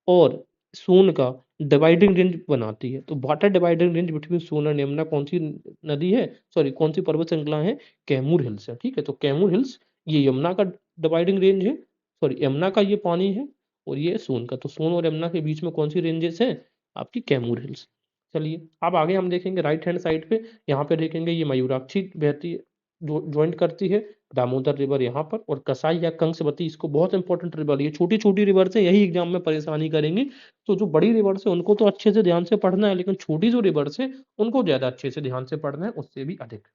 और सोन का डिवाइडिंग रेंज बनाती है। तो water dividing range between Son and Yamuna कौन सी नदी है, सॉरी कौन सी पर्वत श्रृंखला है? कैमूर हिल्स है, ठीक है? तो कैमूर हिल्स ये यमुना का डिवाइडिंग रेंज है, सॉरी यमुना का ये पानी है, और ये सोन का। तो सोन और यमुना के बीच में कौन सी रेंजेस हैं? आपकी कैमूर हिल्स। चलिए, अब आगे हम देखेंगे राइट हैंड साइड पे। यहाँ पे देखेंगे ये मयूराक्षी बहती है, जो ज्वाइंट करती है दामोदर रिवर यहाँ पर, और कसाई या कंसवती, इसको बहुत इंपॉर्टेंट रिवर, ये छोटी छोटी रिवर से यही एग्जाम में परेशानी करेंगी। तो जो बड़ी रिवर से उनको तो अच्छे से ध्यान से पढ़ना है, लेकिन छोटी जो रिवर से उनको ज्यादा अच्छे से ध्यान से पढ़ना है, उससे भी अधिक।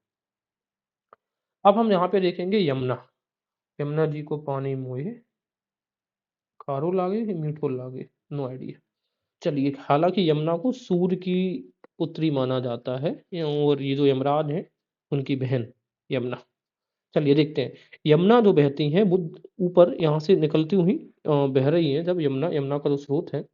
अब हम यहाँ पे देखेंगे यमुना। यमुना जी को पानी मोहे, खारो लागे कि मीठो लागे, नो आइडिया। चलिए, हालांकि यमुना को सूर्य की पुत्री माना जाता है, और ये जो यमराज हैं उनकी बहन यमुना। चलिए देखते हैं, यमुना जो बहती हैं वो ऊपर यहाँ से निकलती हुई बह रही है। जब यमुना, यमुना का जो स्रोत है,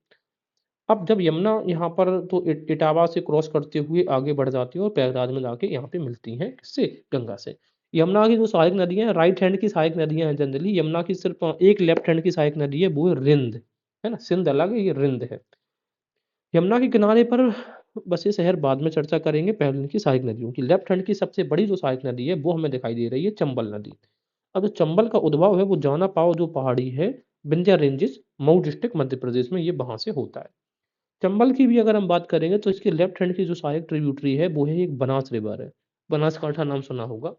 अब जब यमुना यहाँ पर तो इटावा से क्रॉस करते हुए आगे बढ़ जाती है और प्रयागराज में जाके यहाँ पे मिलती हैं किससे? गंगा से। यमुना की जो सहायक नदियां हैं, राइट हैंड की सहायक नदियां हैं जनरली, यमुना की सिर्फ एक लेफ्ट हैंड की सहायक नदी है, वो है रिंद, है ना? सिंध अलग है, ये रिंद है। यमुना के किनारे पर बसे शहर बाद में चर्चा करेंगे, पहले इनकी सहायक नदियों की। लेफ्ट हैंड की सबसे बड़ी जो सहायक नदी है वो हमें दिखाई दे रही है चंबल नदी। अब जो चंबल का उद्भव है वो जाना पाओ जो पहाड़ी है, विंध्या रेंजेस, मऊ डिस्ट्रिक्ट मध्य प्रदेश में, ये वहां से होता है। चंबल की भी अगर हम बात करेंगे तो इसके लेफ्ट हैंड की जो सहायक ट्रिब्यूटरी है वो है एक बनास रिवर है। बनासकांठा नाम सुना होगा।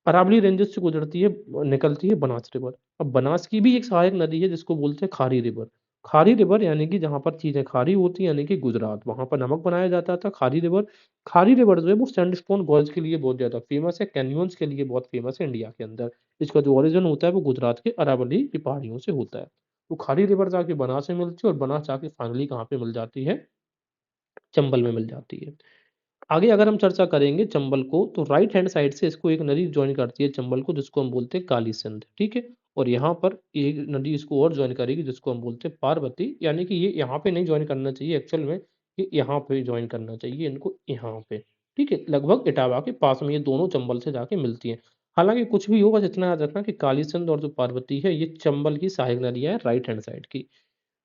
अरावली रेंजेस से गुजरती है, निकलती है बनास रिवर। अब बनास की भी एक सहायक नदी है जिसको बोलते हैं खारी रिवर। खारी रिवर यानी कि जहाँ पर चीजें खारी होती हैं, यानी कि गुजरात, वहां पर नमक बनाया जाता था, खारी रिवर। खारी रिवर जो है वो सैंडस्टोन गॉल्स के लिए बहुत ज्यादा फेमस है, कैन्यंस के लिए बहुत फेमस है इंडिया के अंदर। इसका जो ओरिजिन होता है वो गुजरात के अरावली की पहाड़ियों से होता है। तो खारी रिवर जाके बनास में मिलती है, और बनास जाके फाइनली कहाँ पे मिल जाती है? चंबल में मिल जाती है। आगे अगर हम चर्चा करेंगे चंबल को, तो राइट हैंड साइड से इसको एक नदी ज्वाइन करती है चंबल को, जिसको हम बोलते हैं काली सिंध, ठीक है? और यहाँ पर एक नदी इसको और ज्वाइन करेगी जिसको हम बोलते हैं पार्वती, यानी कि ये यहाँ पे नहीं ज्वाइन करना चाहिए एक्चुअल में, ये यहाँ पे ज्वाइन करना चाहिए इनको, यहाँ पे, ठीक है? लगभग इटावा के पास में ये दोनों चंबल से जाके मिलती हैं। हालांकि कुछ भी हो, बस इतना याद रखना कि काली सिंध और जो पार्वती है ये चंबल की सहायक नदियां है राइट हैंड साइड की,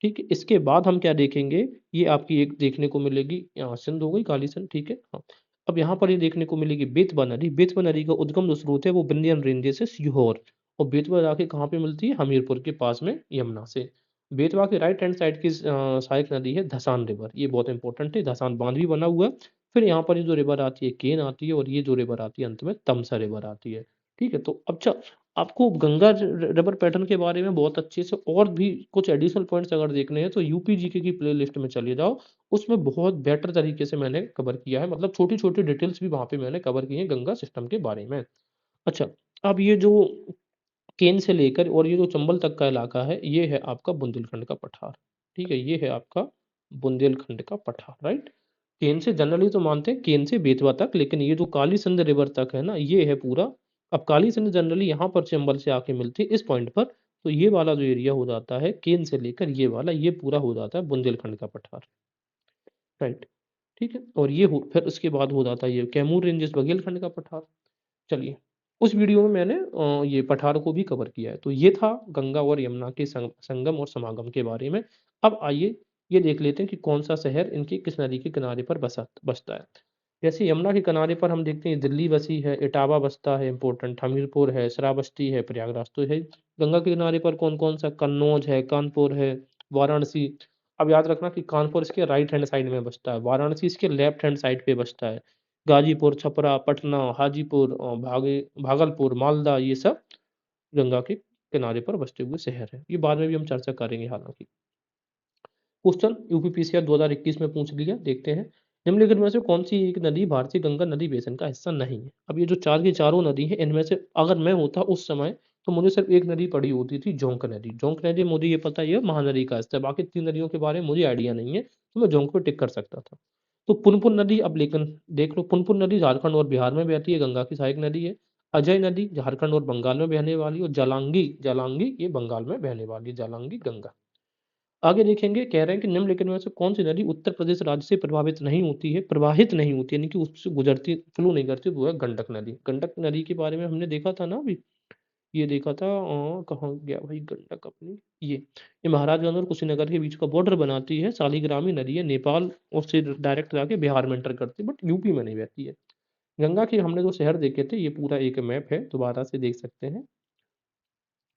ठीक है? इसके बाद हम क्या देखेंगे, ये आपकी एक देखने को मिलेगी, यहाँ सिंध हो गई, काली सिंध, ठीक है, हाँ। अब यहाँ पर ये देखने को मिलेगी बेतवा नदी। बेतवा नदी का उद्गम जो स्रोत है वो विंध्यन रेंजेस से सीहोर, और बेतवा जाके कहाँ पे मिलती है? हमीरपुर के पास में यमुना से। बेतवा के राइट हैंड साइड की सहायक नदी है धसान रिवर, ये बहुत इंपॉर्टेंट है, धसान बांध भी बना हुआ है, फिर यहाँ पर ये जो रिवर आती है केन आती है, और ये जो रिवर आती है अंत में तमसा रिवर आती है। ठीक है, तो अच्छा आपको गंगा रिवर पैटर्न के बारे में बहुत अच्छे से और भी कुछ एडिशनल पॉइंट्स अगर देखने हैं तो यूपी जीके की प्लेलिस्ट में चले जाओ, उसमें बहुत बेटर तरीके से मैंने कवर किया है, मतलब छोटी छोटी डिटेल्स भी वहाँ पे मैंने कवर की हैं गंगा सिस्टम के बारे में। अच्छा, अब ये जो केन से लेकर और ये जो चंबल तक का इलाका है, ये है आपका बुंदेलखंड का पठार। ठीक है, ये है आपका बुंदेलखंड का पठार, राइट। केन से जनरली तो मानते हैं केन से बेतवा तक, लेकिन ये जो काली सिंध रिवर तक है ना, ये है पूरा। अब काली सिंध जनरली यहाँ पर चंबल से आके मिलती है इस पॉइंट पर, तो ये वाला जो एरिया हो जाता है केन से लेकर ये वाला, ये पूरा हो जाता है बुंदेलखंड का पठार, राइट। ठीक है, और ये हो फिर उसके बाद हो जाता है ये कैमूर रेंजेस बघेलखंड का पठार। चलिए, उस वीडियो में मैंने ये पठार को भी कवर किया है। तो ये था गंगा और यमुना के संगम और समागम के बारे में। अब आइए ये देख लेते हैं कि कौन सा शहर इनके किस नदी के किनारे पर बसता है। जैसे यमुना के किनारे पर हम देखते हैं दिल्ली बसी है, इटावा बसता है इम्पोर्टेंट, हमीरपुर है, श्रावस्ती है, प्रयागराज तो है। गंगा के किनारे पर कौन कौन सा, कन्नौज है, कानपुर है, वाराणसी। अब याद रखना कि कानपुर इसके राइट हैंड साइड में बसता है, वाराणसी इसके लेफ्ट हैंड साइड पे बसता है। गाजीपुर, छपरा, पटना, हाजीपुर, भागलपुर, मालदा, ये सब गंगा के किनारे पर बसते हुए शहर हैं। ये बाद में भी हम चर्चा करेंगे हालांकि। क्वेश्चन यूपीपीसीआर 2021 में पूछ लिया, देखते हैं। निम्नलिखित में से कौन सी एक नदी भारतीय गंगा नदी बेसिन का हिस्सा नहीं है। अब ये जो चार की चारों नदी है, इनमें से अगर मैं होता उस समय तो मुझे सिर्फ एक नदी पड़ी होती थी, जोंक नदी। जोंक नदी मुझे ये पता है महानदी का हिस्सा है, बाकी तीन नदियों के बारे में मुझे आइडिया नहीं है, तो मैं जोंक पे टिक कर सकता था। तो पुनपुन नदी, अब लेकिन देख लो, पुनपुन नदी झारखंड और बिहार में बहती है, गंगा की सहायक नदी है। अजय नदी झारखंड और बंगाल में बहने वाली है, और जालांगी, जालांगी ये बंगाल में बहने वाली है, जालांगी गंगा। आगे देखेंगे, कह रहे हैं कि निम्नलिखित में से कौन सी नदी उत्तर प्रदेश राज्य से प्रभावित नहीं होती है, प्रवाहित नहीं होती है, यानी कि उससे गुजरती, फ्लो नहीं करती, वो है गंडक नदी। गंडक नदी के बारे में हमने देखा था ना अभी, ये देखा था, कहाँ गया भाई गंडक अपनी, ये महाराजगंज और कुशीनगर के बीच का बॉर्डर बनाती है, शालिग्रामी नदी है, नेपाल और से डायरेक्ट जाके बिहार में एंटर करती है, बट यूपी में नहीं बहती है। गंगा के हमने जो शहर देखे थे, ये पूरा एक मैप है, दोबारा से देख सकते हैं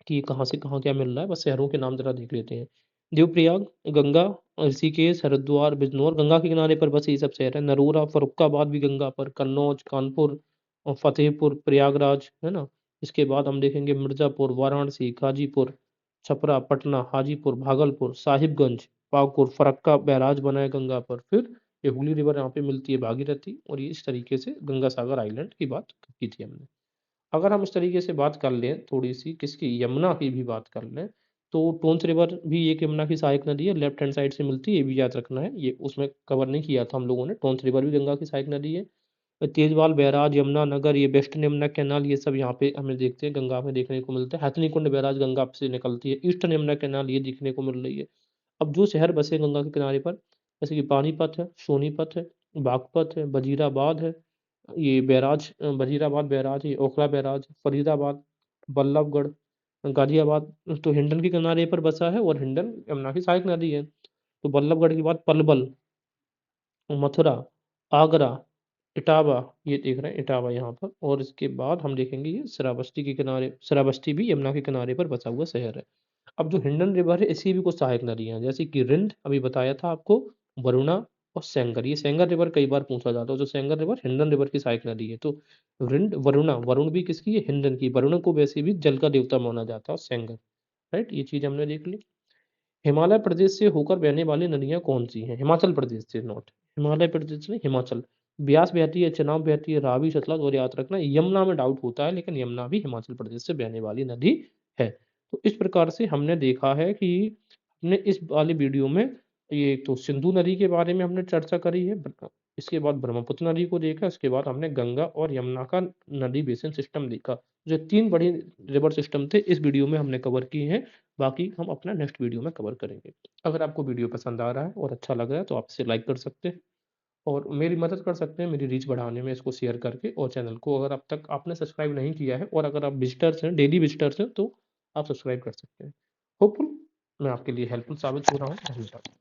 कि कहाँ से कहाँ क्या मिल रहा है, बस शहरों के नाम जरा देख लेते हैं। देवप्रयाग, गंगा, ऋषिकेश, हरिद्वार, बिजनौर गंगा के किनारे पर बस ये सब शहर है। नरोरा, फरुखाबाद भी गंगा पर, कन्नौज, कानपुर और फतेहपुर, प्रयागराज, है ना। इसके बाद हम देखेंगे मिर्जापुर, वाराणसी, गाजीपुर, छपरा, पटना, हाजीपुर, भागलपुर, साहिबगंज, पाकुर, फरक्का बैराज बना है गंगा पर। फिर ये हुगली रिवर यहाँ पे मिलती है, भागीरथी, और ये इस तरीके से गंगा सागर आइलैंड की बात की थी हमने। अगर हम इस तरीके से बात कर लें थोड़ी-सी किसकी, यमुना की भी बात कर लें, तो टोंस रिवर भी एक यमुना की सहायक नदी है, लेफ्ट हैंड साइड से मिलती है, ये भी याद रखना है, ये उसमें कवर नहीं किया था हम लोगों ने। टोंस रिवर भी गंगा की सहायक नदी है। तेजवाल, बैराज, यमुनानगर, ये वेस्टर्न यमुना कैनाल, ये सब यहाँ पे हमें देखते हैं गंगा में देखने को मिलता है। हथनीकुंड बैराज गंगा से निकलती है। ईस्टर्न यमुना कैनाल ये देखने को मिल रही है। अब जो शहर बसे गंगा के किनारे पर, जैसे कि पानीपत है, सोनीपत है, बागपत है, वजीराबाद है, ये बैराज, वजीराबाद बैराज, ये ओखला बैराज, फरीदाबाद, बल्लभगढ़, गाजियाबाद, तो हिंडन के किनारे पर बसा है, और हिंडन यमुना की सहायक नदी है। तो बल्लभगढ़ के बाद पलवल, मथुरा, आगरा, इटावा, ये देख रहे हैं इटावा यहाँ पर, और इसके बाद हम देखेंगे ये श्रावस्ती के किनारे, श्रावस्ती भी यमुना के किनारे पर बसा हुआ शहर है। अब जो हिंडन रिवर है, इसकी भी कुछ सहायक नदियां हैं, जैसे कि रिंड अभी बताया था आपको, वरुणा और सेंगर। ये सेंगर रिवर कई बार पूछा जाता है, जो सेंगर रिवर हिंडन रिवर की सहायक नदी है। तो रिंड, वरुणा, वरुण भी किसकी है, हिंडन की। वरुण को वैसे भी जल का देवता माना जाता है, और सेंगर, राइट, ये चीज हमने देख ली। हिमालय प्रदेश से होकर बहने वाली नदियां कौन सी हैं, हिमाचल प्रदेश से, नॉट हिमालय प्रदेश नहीं, हिमाचल। ब्यास बहती है, चनाब बहती है, रावी, सतलज, और याद रखना यमुना में डाउट होता है, लेकिन यमुना भी हिमाचल प्रदेश से बहने वाली नदी है। तो इस प्रकार से हमने देखा है कि हमने इस वाले वीडियो में ये तो सिंधु नदी के बारे में हमने चर्चा करी है, इसके बाद ब्रह्मपुत्र नदी को देखा, इसके बाद हमने गंगा और यमुना का नदी बेसिन सिस्टम देखा। जो तीन बड़ी रिवर सिस्टम थे, इस वीडियो में हमने कवर किए हैं, बाकी हम अपना नेक्स्ट वीडियो में कवर करेंगे। अगर आपको वीडियो पसंद आ रहा है और अच्छा लग रहा है तो आप इसे लाइक कर सकते हैं, और मेरी मदद कर सकते हैं मेरी रीच बढ़ाने में, इसको शेयर करके। और चैनल को अगर अब तक आपने सब्सक्राइब नहीं किया है, और अगर आप विजिटर्स हैं, डेली विजिटर्स हैं, तो आप सब्सक्राइब कर सकते हैं। होपफुल मैं आपके लिए हेल्पफुल साबित हो रहा हूँ। धन्यवाद।